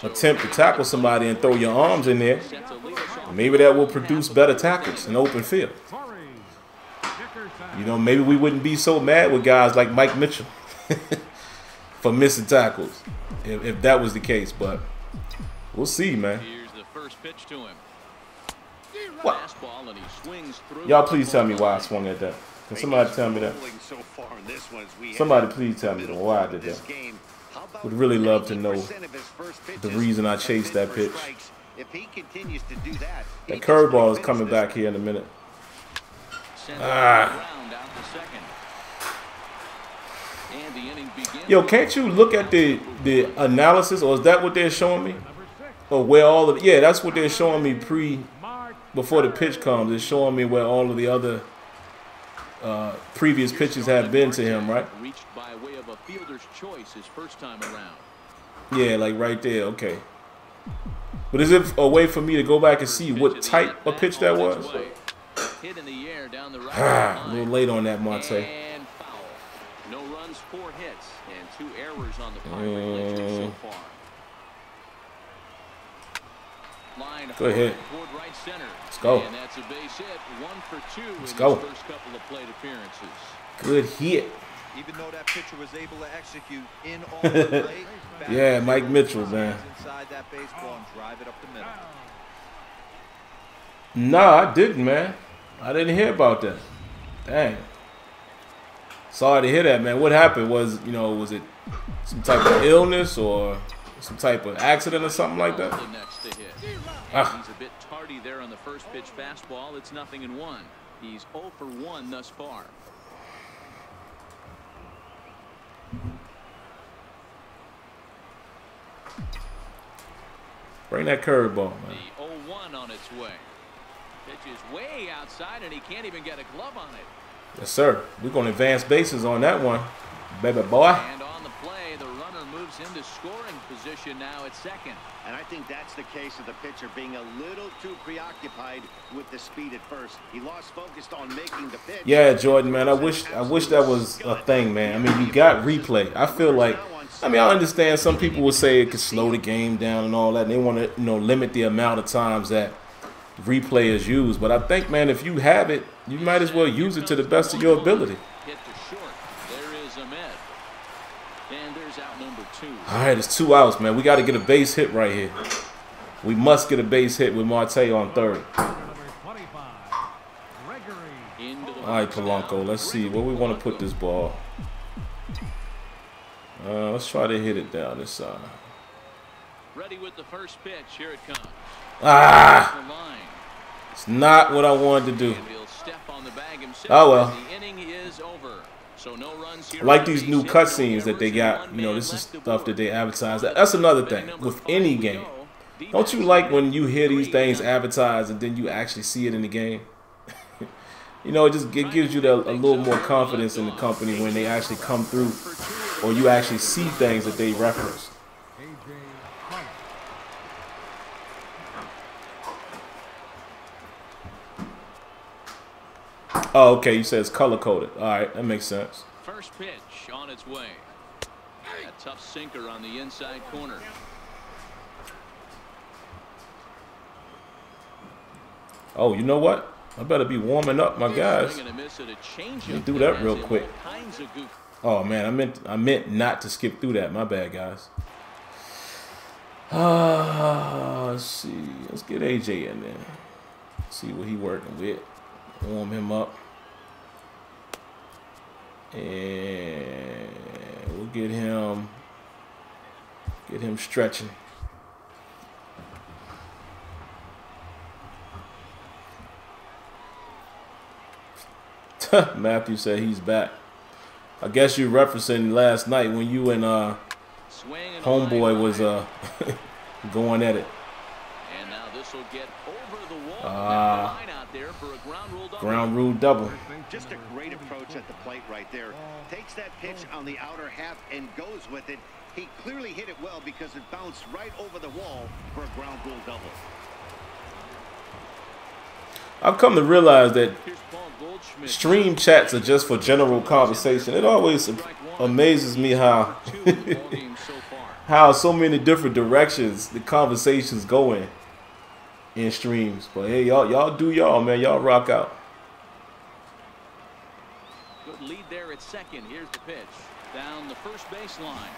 attempt to tackle somebody and throw your arms in there, maybe that will produce better tackles in open field. You know, maybe we wouldn't be so mad with guys like Mike Mitchell for missing tackles if that was the case, but we'll see, man. Here's the first pitch to him. What? Y'all please tell me why I swung at that. Can somebody tell me that? Somebody please tell me why I did that. Would really love to know the reason I chased that pitch. That curveball is coming back here in a minute. Yo, can't you look at the analysis, or is that what they're showing me? Or where all of, yeah, that's what they're showing me before the pitch comes. It's showing me where all of the other previous pitches have been to him, right? Yeah, like right there, okay. But is it a way for me to go back and see what type of pitch that was? A little late on that, Monte. No runs, 4 hits, and 2 errors on the so far. Go ahead. Let's go. And that's a base hit, 1 for 2 Let's in go. his first couple of plate appearances. Good hit. Even though that pitcher was able to execute in all the play, yeah, Mike Mitchell, man. Inside that baseball and drive it up the middle. Nah, I didn't, man. I didn't hear about that. Dang. Sorry to hear that, man. What happened? Was, you know, was it some type of illness or some type of accident or something like that? He's a bit tardy there on the first pitch fastball. It's 0-1. He's 0 for 1 thus far. Bring that curveball, man. The 0-1 on its way. Pitch is way outside, and he can't even get a glove on it. Yes, sir. We're going to advance bases on that one, baby boy. And on the play, the runner moves into scoring position now at second. And I think that's the case of the pitcher being a little too preoccupied with the speed at first. He lost focus on making the pitch. Yeah, Jordan, man. I wish that was a thing, man. I mean, you got replay. I feel like, I mean, I understand some people would say it could slow the game down and all that, and they want to, you know, limit the amount of times that replay is used. But I think, man, if you have it, you might as well use it to the best of your ability. Hit to short. There is Ahmed. And there's out number 2. All right, it's 2 outs, man. We got to get a base hit right here. We must get a base hit with Marte on third. All right, Polanco, let's see where we want to put this ball. Let's try to hit it down this side. Ready with the first pitch. Here it comes. Ah! It's not what I wanted to do. Oh, well. The inning is over. So no runs here. I like these new cutscenes that they got. You know, this is stuff that they advertise. That's another thing with any game. Don't you like when you hear these things advertised and then you actually see it in the game? You know, it gives you a little more confidence in the company when they actually come through, or you actually see things that they reference. Oh, okay. You said it's color coded. All right, that makes sense. First pitch on its way. A tough sinker on the inside corner. Oh, you know what? I better be warming up, my guys. Let me do that real quick. Oh man, I meant not to skip through that. My bad, guys. Let's see. Let's get AJ in there. See what he working with. Warm him up. And we'll get him stretching. Matthew said he's back. I guess you're referencing last night when you and homeboy was going at it. And now this will get over the wall. Line out there for a ground rule double. Just a great approach at the plate right there. Takes that pitch on the outer half and goes with it. He clearly hit it well because it bounced right over the wall for a ground rule double. I've come to realize that stream chats are just for general conversation. It always amazes me how how so many different directions the conversations go in streams. But hey, y'all do y'all, man. Y'all rock out. Good lead there at second. Here's the pitch down the first base line.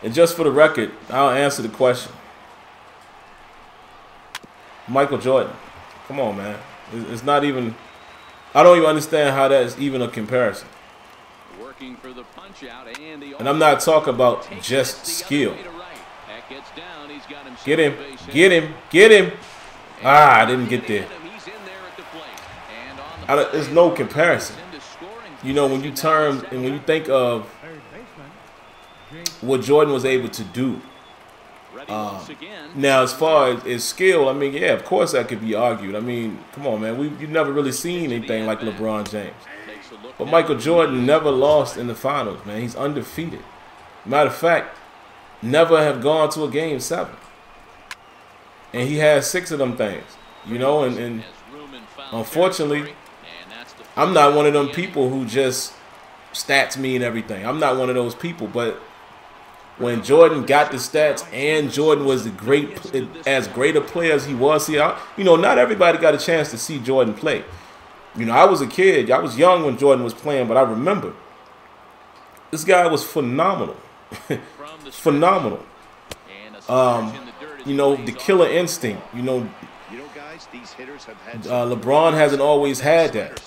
And just for the record, I'll answer the question. Michael Jordan. Come on, man. It's not even, I don't even understand how that's even a comparison. Working for the punch out and I'm not talking about just skill. Get him. Get him. Get him. I didn't get there. There's no comparison. You know, when you turn and when you think of what Jordan was able to do. Now, as far as skill, I mean, yeah, of course that could be argued. I mean, come on, man. You've never really seen anything like LeBron James. But Michael Jordan never lost in the finals, man. He's undefeated. Matter of fact, never have gone to a Game 7. And he has 6 of them things, you know, and unfortunately, I'm not one of them people who just stats me and everything. I'm not one of those people, but when Jordan got the stats and Jordan was as great a player as he was, you know, not everybody got a chance to see Jordan play. You know, I was a kid. I was young when Jordan was playing, but I remember this guy was phenomenal. Phenomenal. You know, the killer instinct. You know, LeBron hasn't always had that.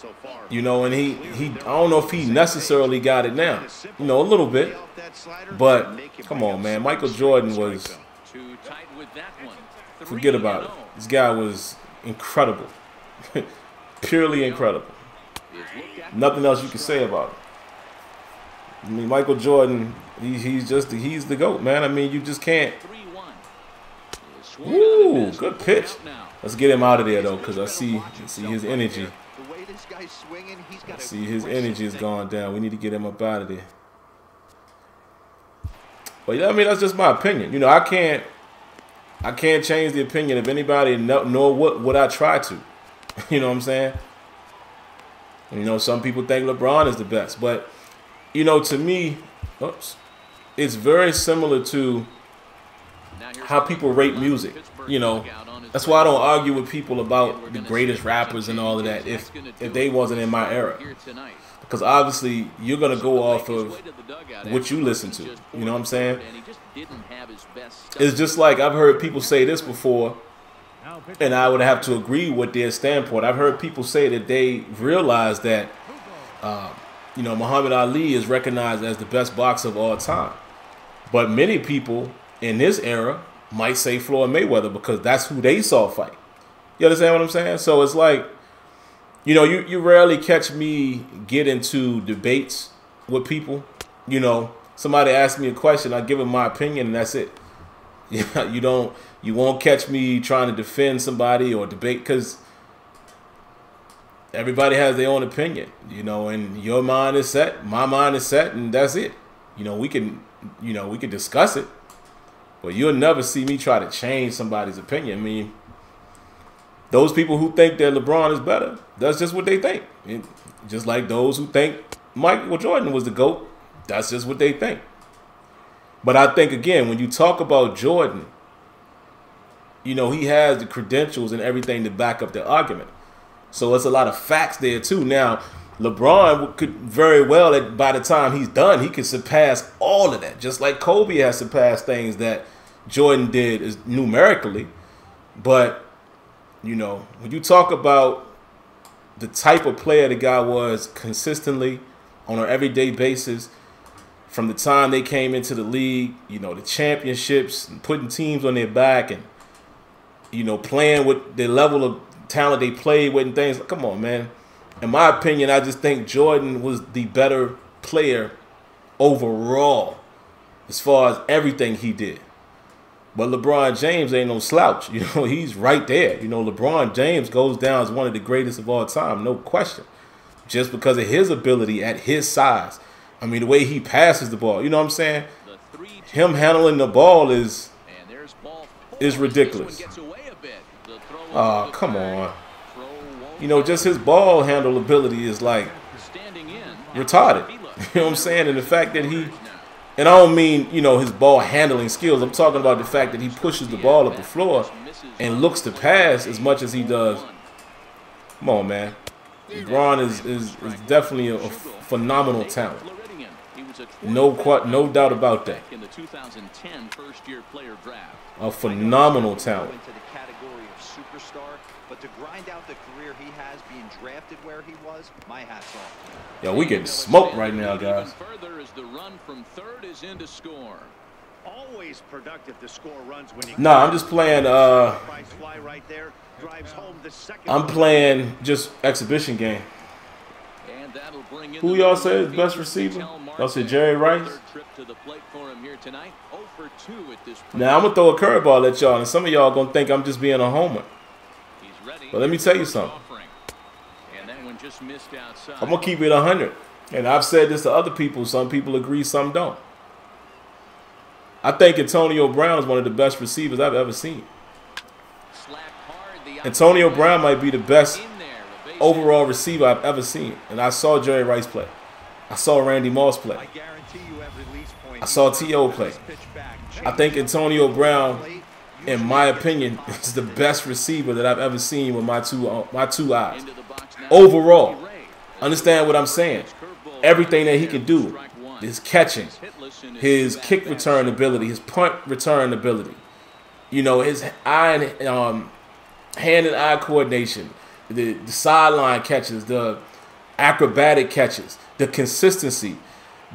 You know, and he I don't know if he necessarily got it now. You know, a little bit. But come on, man. Michael Jordan was, forget about it. This guy was incredible. Purely incredible. Nothing else you can say about it. I mean, Michael Jordan, he's the GOAT, man. I mean, you just can't. Ooh, good pitch. Let's get him out of there though, because I see his energy. I see his energy is gone down. We need to get him up out of there. But yeah, I mean, that's just my opinion. You know, I can't change the opinion of anybody, nor would I try to. You know what I'm saying? You know, some people think LeBron is the best, but you know, to me, it's very similar to how people rate music. You know, that's why I don't argue with people about the greatest rappers and all of that if they wasn't in my era. Because obviously you're going to go off of what you listen to. You know what I'm saying? It's just like I've heard people say this before, and I would have to agree with their standpoint. I've heard people say that they realize that, you know, Muhammad Ali is recognized as the best boxer of all time. But many people in this era might say Floyd Mayweather because that's who they saw fight. You understand what I'm saying? So it's like, you know, you rarely catch me get into debates with people. You know, somebody asks me a question, I give them my opinion, and that's it. Yeah, you won't catch me trying to defend somebody or debate because everybody has their own opinion, you know, and your mind is set, my mind is set, and that's it. You know, we can discuss it, but you'll never see me try to change somebody's opinion. I mean, those people who think that LeBron is better, that's just what they think. Just like those who think Michael Jordan was the GOAT, that's just what they think. But I think, again, when you talk about Jordan, you know, he has the credentials and everything to back up the argument. So it's a lot of facts there, too. Now, LeBron could very well, by the time he's done, he could surpass all of that. Just like Kobe has surpassed things that Jordan did numerically. But, you know, when you talk about the type of player the guy was consistently on an everyday basis, from the time they came into the league, you know, the championships, and putting teams on their back and, you know, playing with the level of talent they played with and things. Come on, man. In my opinion, I just think Jordan was the better player overall as far as everything he did. But LeBron James ain't no slouch. You know, he's right there. You know, LeBron James goes down as one of the greatest of all time, no question. Just because of his ability at his size. I mean, the way he passes the ball. You know what I'm saying? Him handling the ball is ridiculous. Oh, come on. You know, just his ball handle ability is like retarded. You know what I'm saying? And the fact that he, and I don't mean, you know, his ball handling skills. I'm talking about the fact that he pushes the ball up the floor and looks to pass as much as he does. Come on, man. LeBron is definitely a phenomenal talent. No doubt about that. A phenomenal talent. But to grind out the career he has being drafted where he was, my hat's off. Yo, we getting smoked right now, guys. Always productive to score runs when you Nah, I'm just playing I'm playing just exhibition game. Who y'all say is best receiver? Y'all say Jerry Rice? Now I'm gonna throw a curveball at y'all, and some of y'all gonna think I'm just being a homer. But let me tell you something. I'm going to keep it 100. And I've said this to other people. Some people agree, some don't. I think Antonio Brown is one of the best receivers I've ever seen. Antonio Brown might be the best overall receiver I've ever seen. And I saw Jerry Rice play. I saw Randy Moss play. I saw T.O. play. I think Antonio Brown, in my opinion, is the best receiver that I've ever seen with my two eyes. Overall, understand what I'm saying. Everything that he can do, his catching, his kick return ability, his punt return ability, you know, his hand and eye coordination, the sideline catches, the acrobatic catches, the consistency,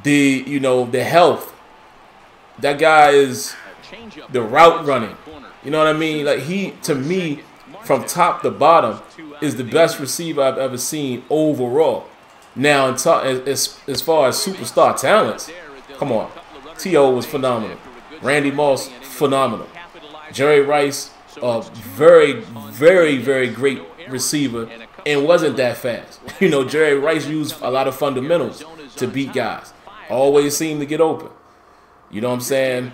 the health. That guy is the route running. You know what I mean? Like, he, to me, from top to bottom, is the best receiver I've ever seen overall. Now, as far as superstar talents, come on. T.O. was phenomenal. Randy Moss, phenomenal. Jerry Rice, a very, very, very great receiver and wasn't that fast. You know, Jerry Rice used a lot of fundamentals to beat guys. Always seemed to get open. You know what I'm saying?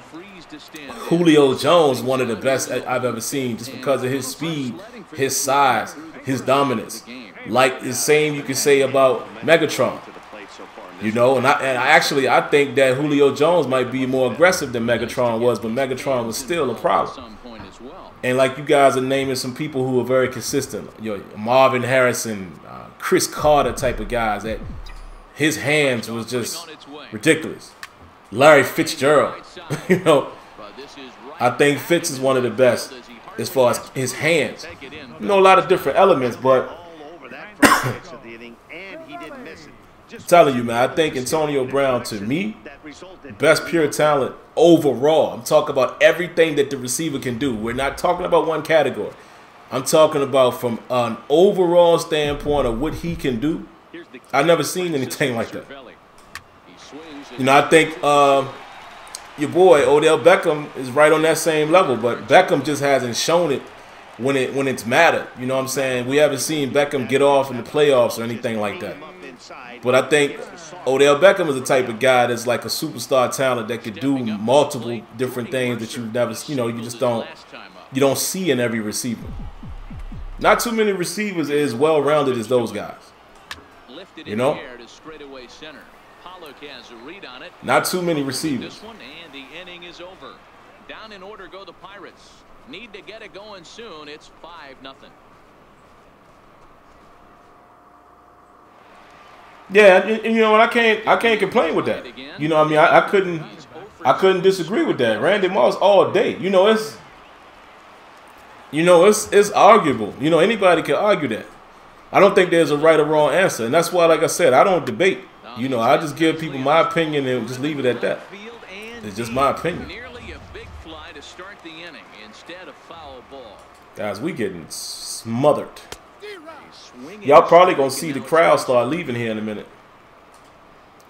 Julio Jones, one of the best I've ever seen just because of his speed, his size, his dominance. Like the same you can say about Megatron. You know, and I think that Julio Jones might be more aggressive than Megatron was, but Megatron was still a problem. And like you guys are naming some people who are very consistent. You know, Marvin Harrison, Chris Carter type of guys that his hands was just ridiculous. Larry Fitzgerald, you know, I think Fitz is one of the best as far as his hands. You know, a lot of different elements, but I'm telling you, man, I think Antonio Brown, to me, best pure talent overall. I'm talking about everything that the receiver can do. We're not talking about one category. I'm talking about from an overall standpoint of what he can do. I've never seen anything like that. You know, I think your boy Odell Beckham is right on that same level, but Beckham just hasn't shown it when it's mattered. You know what I'm saying? We haven't seen Beckham get off in the playoffs or anything like that. But I think Odell Beckham is the type of guy that's like a superstar talent that could do multiple different things that you've never, you know, you don't see in every receiver. Not too many receivers are as well-rounded as those guys. You know? Not too many receivers. And the inning is over. Down in order go the Pirates. Need to get it going soon. It's 5-0. Yeah, and you know what? I can't complain with that. You know what I mean? I couldn't disagree with that. Randy Moss all day. You know, it's arguable. You know, anybody can argue that. I don't think there's a right or wrong answer, and that's why, like I said, I don't debate. You know, I just give people my opinion and just leave it at that. It's just my opinion. Nearly a big fly to start the inning instead of foul ball. Guys, we getting smothered. Y'all probably gonna see the crowd start leaving here in a minute.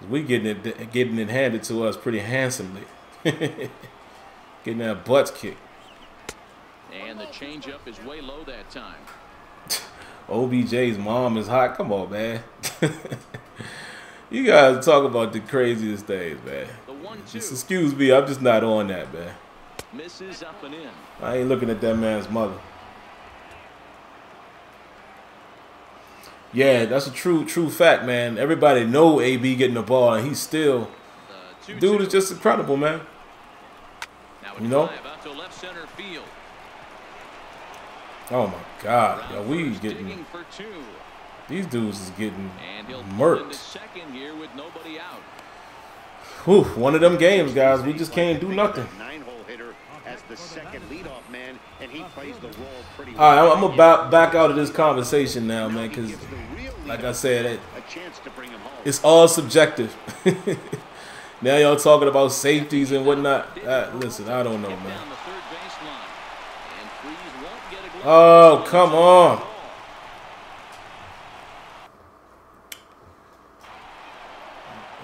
We getting it handed to us pretty handsomely. Getting that butts kicked. And the changeup is way low that time. OBJ's mom is hot. Come on, man. You guys talk about the craziest things, man. Just excuse me, I'm just not on that, man. Misses up and in. I ain't looking at that man's mother. Yeah, that's a true fact, man. Everybody know AB getting the ball, and he's still, dude is just incredible, man. You know? Oh my God, yo, we getting these dudes is getting murked. Whew, one of them games, guys. We just can't do nothing. All right, I'm gonna back out of this conversation now, man, because, like I said, it's all subjective. Now y'all talking about safeties and whatnot. Listen, I don't know, man. Oh, come on.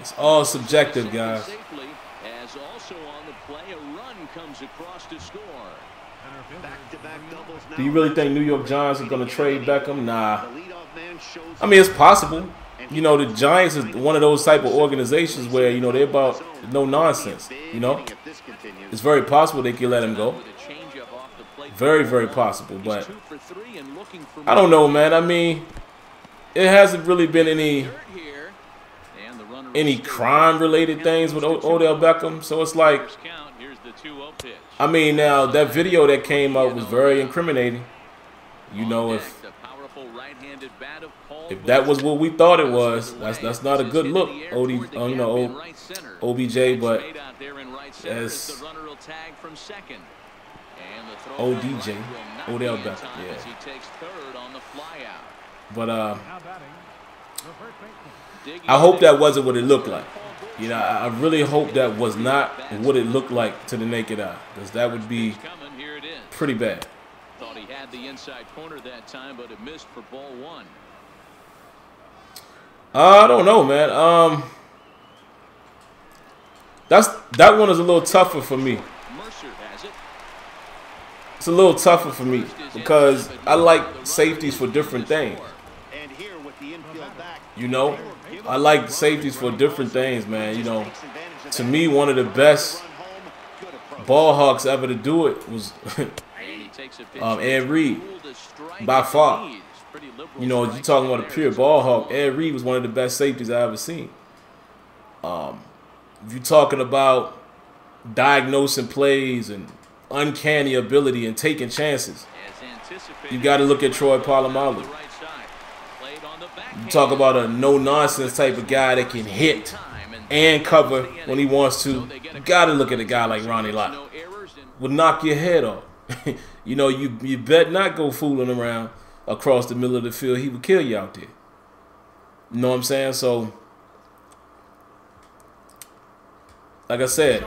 It's all subjective, guys. As also on the play, a run comes across to score. Do you really think New York Giants are going to trade Beckham? Nah. I mean, it's possible. You know, the Giants is one of those type of organizations where, you know, they're about no nonsense. You know, it's very possible they can let him go. Very, very possible. But I don't know, man. I mean, it hasn't really been any crime-related things with Odell Beckham. So it's like, I mean, now that video that came out was very incriminating. You know, if that was what we thought it was, that's not a good look, OBJ. But as Odell Beckham, yeah. But I hope that wasn't what it looked like. You know, I really hope that was not what it looked like to the naked eye, because that would be pretty bad. Thought he had the inside corner that time, but it missed for ball one. I don't know, man. That one is a little tougher for me. It's a little tougher for me because I like safeties for different things. You know, I like safeties for different things, man. You know, to me, one of the best ball hawks ever to do it was Ed Reed, by far. You know, you're talking about a pure ball hawk. Ed Reed was one of the best safeties I ever seen. If you're talking about diagnosing plays and uncanny ability and taking chances, you got to look at Troy Polamalu. You talk about a no-nonsense type of guy that can hit and cover when he wants to. You got to look at a guy like Ronnie Lott. Would knock your head off. You know, you bet not go fooling around across the middle of the field. He would kill you out there. You know what I'm saying? So, like I said,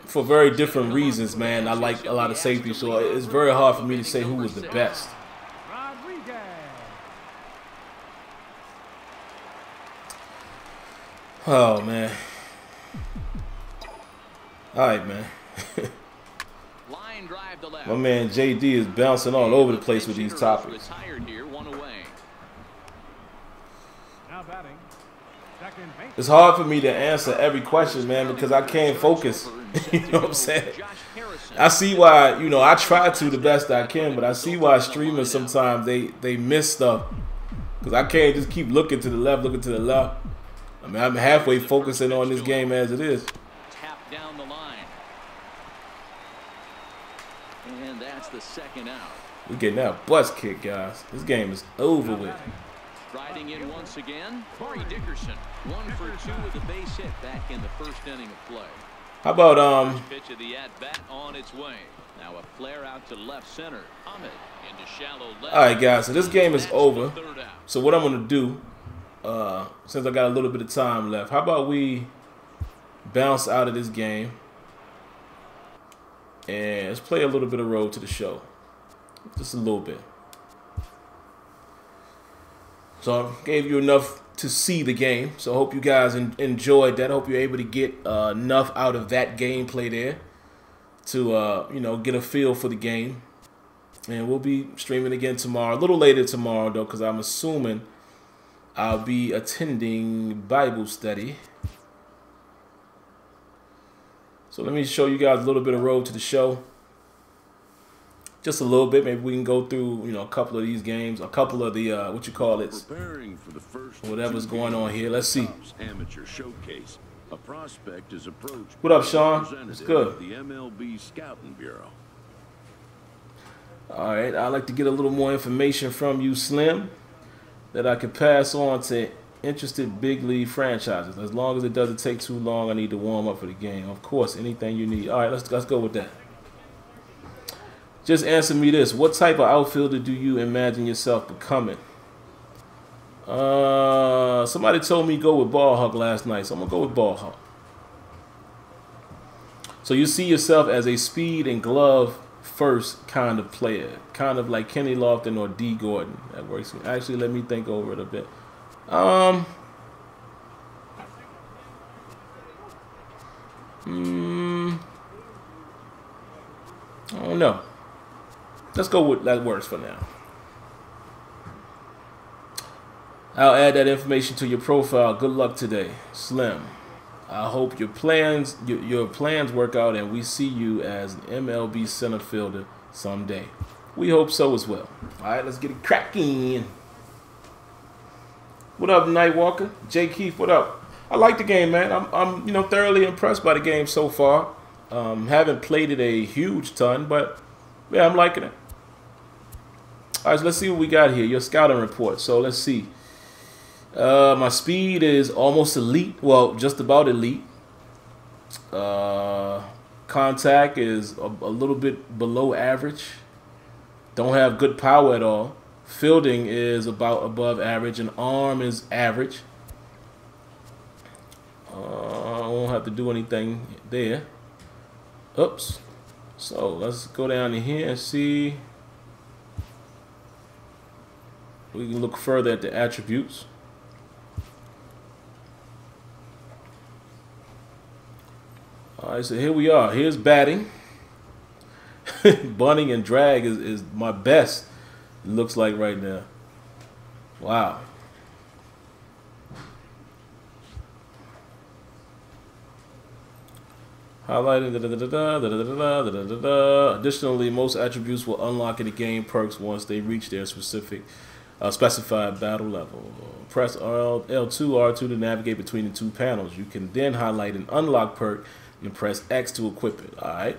for very different reasons, man, I like a lot of safeties. So it's very hard for me to say who was the best. Oh, man. All right, man. My man JD is bouncing all over the place with these topics. It's hard for me to answer every question, man, because I can't focus. You know what I'm saying? I see why, you know, I try to the best I can, but I see why streamers sometimes they miss stuff. Because I can't just keep looking to the left, looking to the left. I mean, I'm halfway focusing on this game as it is. Tap down the line. And that's the second out. We're getting that bus kick, guys. This game is over with. Riding in once again, Corey Dickerson. 1 for 2 with a base hit back in the first inning of play. How about pitch of the at-bat on its way. Now a flare out to left center. Ahmed into shallow left. All right, guys. So this game is over. So what I'm gonna do, since I got a little bit of time left, how about we bounce out of this game and let's play a little bit of Road to the Show, just a little bit. So I gave you enough to see the game. So I hope you guys enjoyed that. I hope you're able to get enough out of that gameplay there to, you know, get a feel for the game. And we'll be streaming again tomorrow. A little later tomorrow, though, because I'm assuming I'll be attending Bible study. So let me show you guys a little bit of Road to the Show. Just a little bit. Maybe we can go through, you know, a couple of these games, a couple of the what you call it, whatever's going on here. Let's see. Amateur showcase. A prospect is approached. What up, Sean? It's good. The MLB Scouting Bureau. All right. I'd like to get a little more information from you, Slim, that I could pass on to interested big league franchises. As long as it doesn't take too long, I need to warm up for the game. Of course, anything you need. All right, let's go with that. Just answer me this. What type of outfielder do you imagine yourself becoming? Somebody told me go with ball hawk last night, so I'm going to go with ball hawk. So you see yourself as a speed and glove first kind of player. Kind of like Kenny Lofton or D. Gordon. That works. Actually, let me think over it a bit. I don't know. Let's go with that works for now. I'll add that information to your profile. Good luck today, Slim. I hope your plans work out and we see you as an MLB center fielder someday. We hope so as well. All right, let's get it cracking. What up, Nightwalker? Jay Keith, what up? I like the game, man. I'm you know, thoroughly impressed by the game so far. Haven't played it a huge ton, but yeah, I'm liking it. All right, so let's see what we got here. Your scouting report. So let's see. My speed is almost elite. Well, just about elite. Contact is a little bit below average. Don't have good power at all. Fielding is about above average, and arm is average. I won't have to do anything there. Oops. So let's go down to here and see. We can look further at the attributes. All right, so here we are. Here's batting. Bunting and drag is my best. It looks like right now. Wow. Highlighted. Additionally, most attributes will unlock in the game perks once they reach their specific specified battle level. Press L2, R2 to navigate between the two panels. You can then highlight an unlock perk and press X to equip it. All right.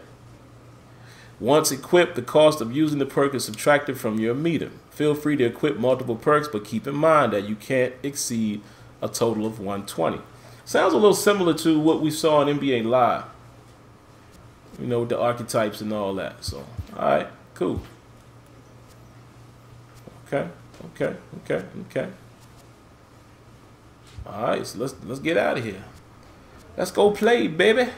Once equipped, the cost of using the perk is subtracted from your meter. Feel free to equip multiple perks, but keep in mind that you can't exceed a total of 120. Sounds a little similar to what we saw in NBA Live. You know, with the archetypes and all that. So, all right, cool. Okay. All right, so let's get out of here. Let's go play, baby.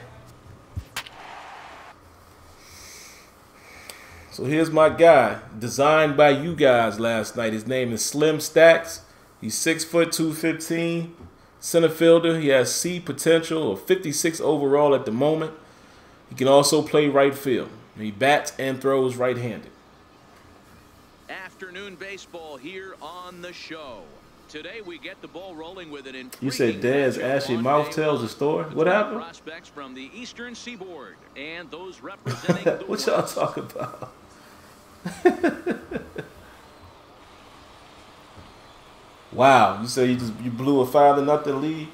So here's my guy, designed by you guys last night. His name is Slim Stacks. He's 6 foot 215, center fielder. He has C potential of 56 overall at the moment. He can also play right field. He bats and throws right-handed. Afternoon baseball here on the show. Today we get the ball rolling with an intriguing. You said Dad's ashy mouth tells the story. What happened? Prospects from the Eastern Seaboard and those representing the what y'all talking about? Wow, you say you blew a 5-0 lead.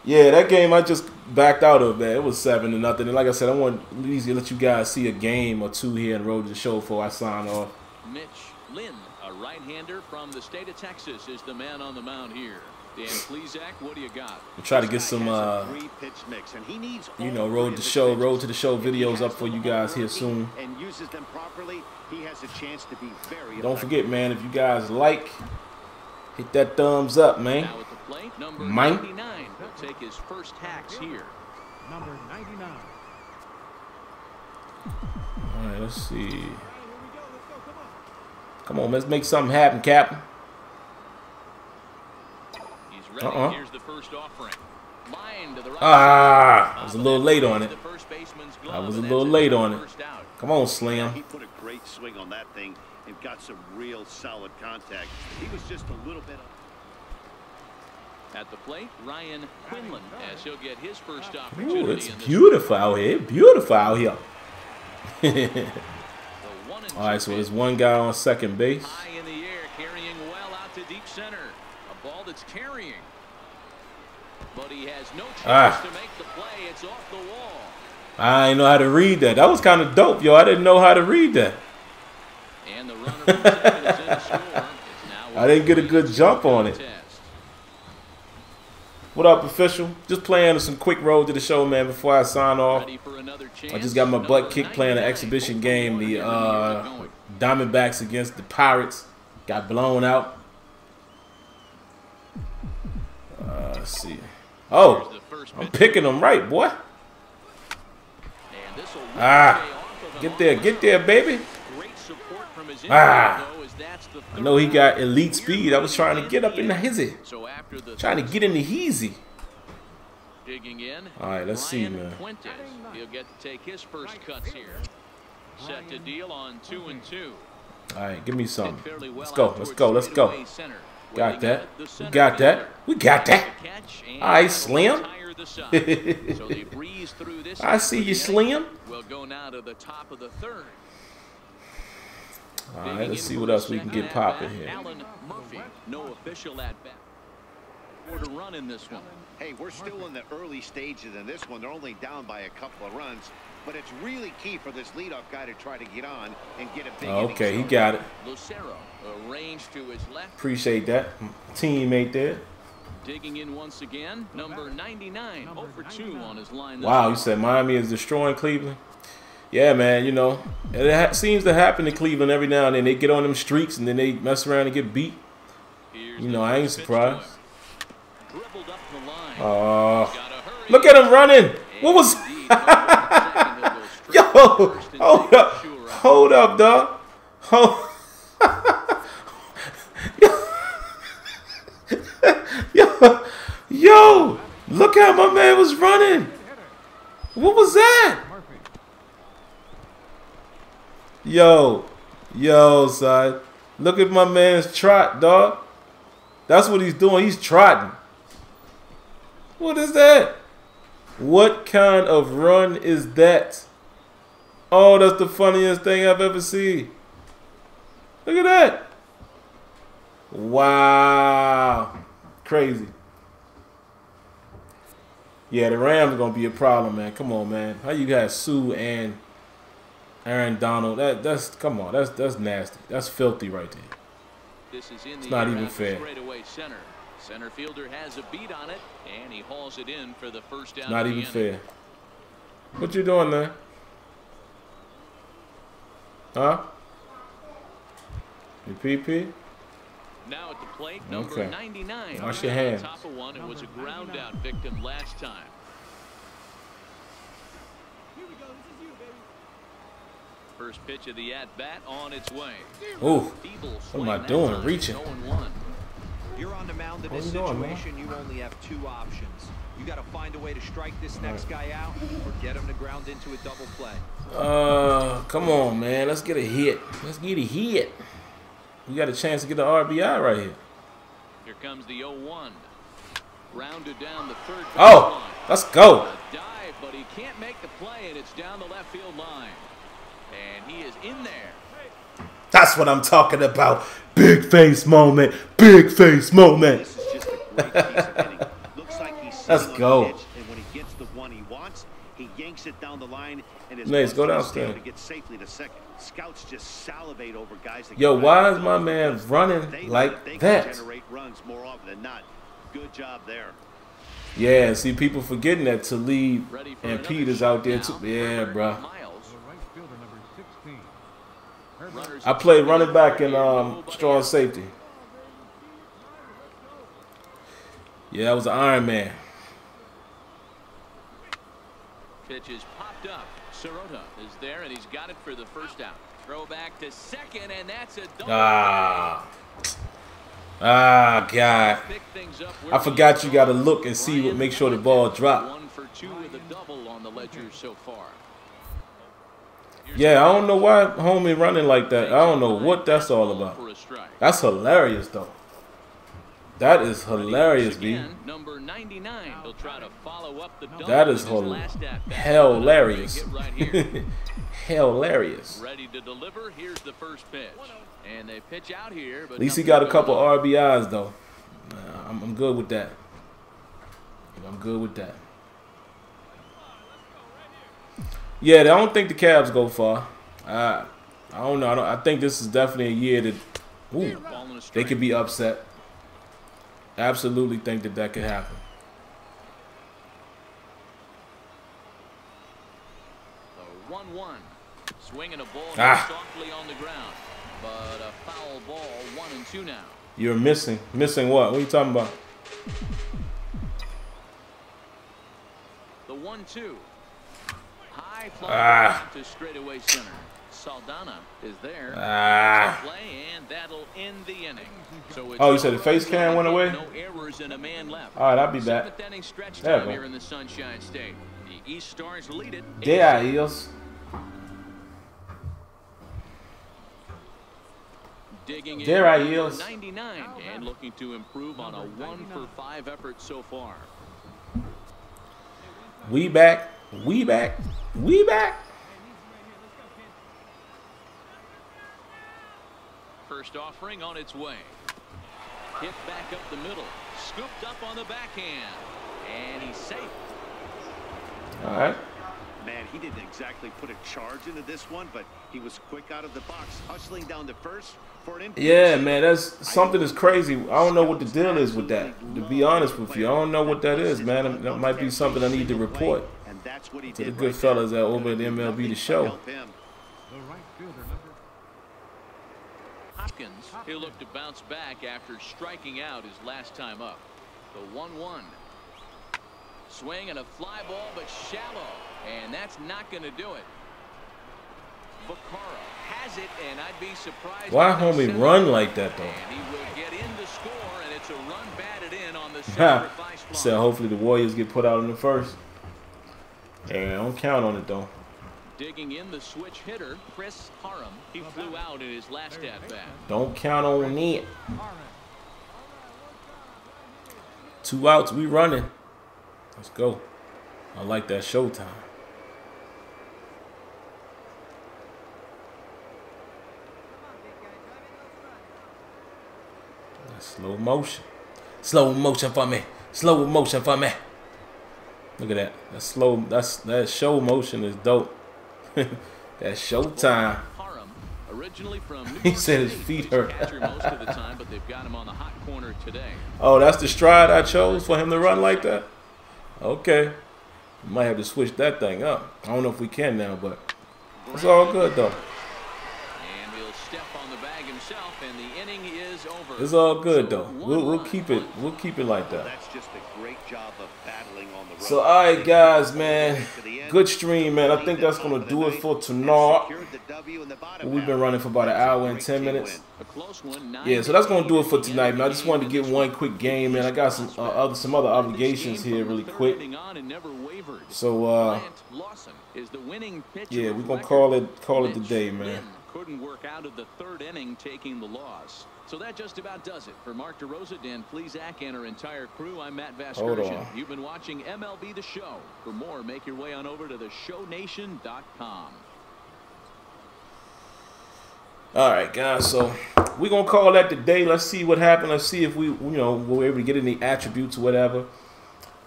Yeah, that game I just backed out of, man. It was 7-0, and like I said, I want at least to let you guys see a game or two here in Road to the Show before I sign off. Mitch Lynn, a right-hander from the state of Texas, is the man on the mound here. Dan Plezak, what do you got? We'll try to get some, you know, Road to the Show videos up for you guys here soon. And uses them properly, he has a chance to be very Don't forget, man, if you guys like, hit that thumbs up, man. Now at the plate, number 99 will take his first hacks here. Number 99. All right, let's see. Come on, let's make something happen, Captain. He's ready. Here's the first offering. Line to the right. I was a little late on it. I was a little late on it. Come on, Slim. He put a great swing on that thing and got some real solid contact. He was just a little bit. At the plate, Ryan Quinlan, as he'll get his first opportunity. Ooh, it's beautiful out here. Beautiful out here. All right, so there's one guy on second base. High in the air, carrying well out to deep center. A ball that's carrying. But he has no chance to make the play. It's off the wall. I didn't know how to read that. That was kind of dope, yo. I didn't know how to read that. And the runner from second is in to score. I didn't get a good jump on it. What up, official? Just playing some quick Road to the Show, man, before I sign off. I just got my butt kicked playing an exhibition game. The Diamondbacks against the Pirates got blown out. Let's see. Oh, I'm picking them right, boy. Get there, baby. I know he got elite speed. I was trying to get up in the hizzy. Trying to get in the heezy. All right, let's see, man. He'll get to take his first cuts here. Set to deal on 2-2. All right, give me something. Let's go. Got that. We got that. We got that. All right, Slim. I see you, Slim. We'll go now to the top of the third. All right, let's see what else we can get popping here. Alan Murphy, no official at bat. Or to run in this one. Hey, we're still in the early stages in this one. They're only down by a couple of runs, but it's really key for this leadoff guy to try to get on and get a big inning. Okay, he got it. Lucero arranged to his left. Appreciate that. Teammate there. Digging in once again, number 99, 0 for 2 on his line. Wow, you said Miami is destroying Cleveland? Yeah, man, you know, it seems to happen to Cleveland every now and then. They get on them streaks and then they mess around and get beat. You know, I ain't surprised. Look at him running. What was... Yo, hold up, dog. Yo, look how my man was running. What was that? Yo, son. Look at my man's trot, dog. That's what he's doing. He's trotting. What is that? What kind of run is that? Oh, that's the funniest thing I've ever seen. Look at that. Wow. Crazy. Yeah, the Rams are going to be a problem, man. Come on, man. How you got Sue and Aaron Donald? That's come on. That's nasty. That's filthy right there. This is in It's the not air even after fair. straightaway center. Center fielder has a beat on it, and he hauls it in for the first down. Not of the even inning. fair. What you doing, man? Huh? You pee-pee? Now at the plate, number Okay. 99. Wash your hands. Top of one, and was a ground out victim last time. First pitch of the at-bat on its way. Ooh. Feeble What am I swing doing? that time, Reaching. 0-1. You're on the mound in What this are you doing, man? situation. You only have two options. You got to find a way to strike this next guy out or get him to ground into a double play. Come on, man. Let's get a hit. Let's get a hit. We got a chance to get the RBI right here. Here comes the 0-1. Rounded down the third. Oh, let's go. A dive, but he can't make the play, and it's down the left field line. And he is in there. That's what I'm talking about. Big face moment. Big face moment. This is just a great piece of hitting. Looks like he's Let's sitting go. on the pitch, and when he gets the one he wants, he yanks it down the line and is Nice, go able to downstairs. get safely to second. Scouts just salivate over guys that Yo, can why run is my man because running they know like they can that? generate runs more often than not. Good job there. Yeah, see, people forgetting that Talib Ready for and another Pete is shot out there now. too. Yeah, Herbert bro. Miles. Runners I played running back in strong safety. Yeah, that was an Iron Man. Pitch is popped up. Sirota is there, and he's got it for the first out. Throw back to second, and that's a double. God. Pick things up where I forgot you got to look and see what, make sure the ball drop. 1 for 2 with a double on the ledger so far. Yeah, I don't know why homie running like that. I don't know what that's all about. For a strike. That's hilarious, though. That is hilarious, B. Again, number 99. He'll try to follow up the double That is with his last at-bat. hilarious. Hit right here. Hilarious. Ready to deliver. Here's the first pitch. And they pitch out here. But At least he got a couple RBIs, though. I'm good with that. I'm good with that. Yeah, I don't think the Cavs go far. I don't know. I think this is definitely a year that they could be upset. Absolutely think that could happen. The 1-1. Swinging a ball softly on the ground. But a foul ball, 1-2 now. You're missing. Missing what? What are you talking about? The 1-2. High fly to straightaway center. Saldana is there. Play, and that'll end the inning. So Oh, you said the face cam went away? No errors and a man left. All right, I'll be back. Seventh inning stretch There we time go. here in the Sunshine State. The East Stars lead it. There he is. Digging in There I at is. 99 and looking to improve on a 1-for-5 effort so far. We back. We back. We back. First offering on its way. Hit back up the middle. Scooped up on the backhand. And he's safe. All right. Man, he didn't exactly put a charge into this one, but he was quick out of the box, hustling down to first for an infield. Yeah, man, that's something that's crazy. I don't know what the deal is with that. To be honest with you, I don't know what that is, man. That might be something I need to report And that's what he to the did good right fellas there. at over at MLB The Show. Help him. Hopkins, he'll look to bounce back after striking out his last time up. The 1-1. Swing and a fly ball, but shallow. And that's not going to do it. Vaccaro has it, and I'd be surprised. Why if they homie send run it. like that, though? And he will get in to score, and it's a run batted in on the sacrifice fly. Said hopefully the Warriors get put out in the first. Yeah, don't count on it though. Digging in the switch hitter, Chris Harum. He flew out in his last at-bat. Don't count on it. 2 outs, we running. Let's go. I like that showtime. That's slow motion. Slow motion for me. Slow motion for me. Look at that. That's slow. That show motion is dope. That's showtime. Originally from New He York said his State, feet he's hurt. a catcher most of the time, but they've got him on the hot corner today. Oh, that's the stride I chose for him to run like that? Okay. We might have to switch that thing up. I don't know if we can now, but it's all good though. And he'll step on the bag himself, and the inning is over. It's all good So though. We'll keep it. We'll keep it like that. That's just a great job of battling on the road. So all right, guys, man. Good stream, man. I think that's gonna do it for tonight. We've been running for about an hour and 10 minutes. A close one, Yeah, so that's gonna do it for tonight, man. I just wanted to get one quick game, man. I got some other obligations here, really quick. So yeah, we're gonna call it the day, man. Couldn't work out of the third inning, taking the loss. So that just about does it. For Mark DeRosa, Dan Plesac, and our entire crew, I'm Matt Vasgersian. You've been watching MLB The Show. For more, make your way on over to theshownation.com. All right, guys. So we're gonna call that the day. Let's see what happened. Let's see if we're able to get any attributes or whatever.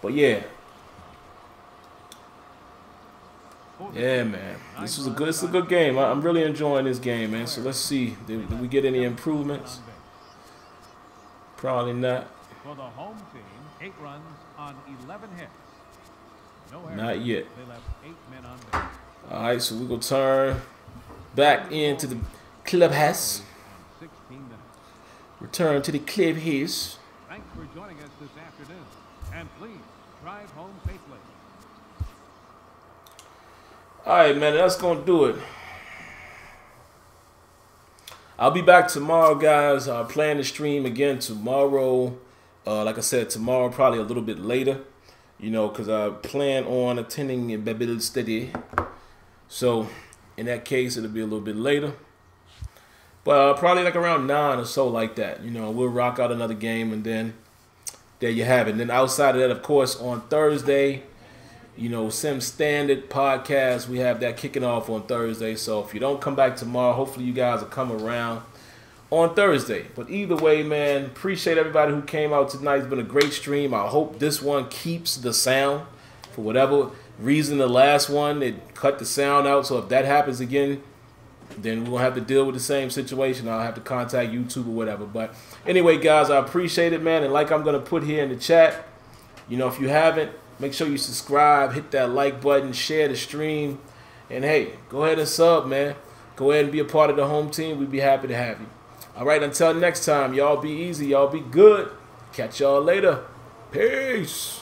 But yeah. Yeah, man. This is a good game. I'm really enjoying this game, man. So let's see. Did we get any improvements? Probably not. For the home team, 8 runs on 11 hits. No errors. Not yet. They left 8 men on base. All right, so we're gonna turn back into the clubhouse. 16 minutes. Return to the clubhouse. Thanks for joining us this afternoon. And please drive home safely. All right, man, that's going to do it. I'll be back tomorrow, guys. I plan to stream again tomorrow. Like I said, tomorrow, probably a little bit later, because I plan on attending a Bible study. So, in that case, it'll be a little bit later. But probably like around 9 or so like that. We'll rock out another game, and then there you have it. And then outside of that, of course, on Thursday, Sim Standard podcast, we have that kicking off on Thursday. So if you don't come back tomorrow, hopefully you guys will come around on Thursday. But either way, man, appreciate everybody who came out tonight. It's been a great stream. I hope this one keeps the sound. For whatever reason, the last one, it cut the sound out. So if that happens again, then we're going to have to deal with the same situation. I'll have to contact YouTube or whatever. But anyway, guys, I appreciate it, man. And like I'm going to put here in the chat, if you haven't, make sure you subscribe, hit that like button, share the stream. And, hey, go ahead and sub, man. Go ahead and be a part of the home team. We'd be happy to have you. All right, until next time, y'all be easy. Y'all be good. Catch y'all later. Peace.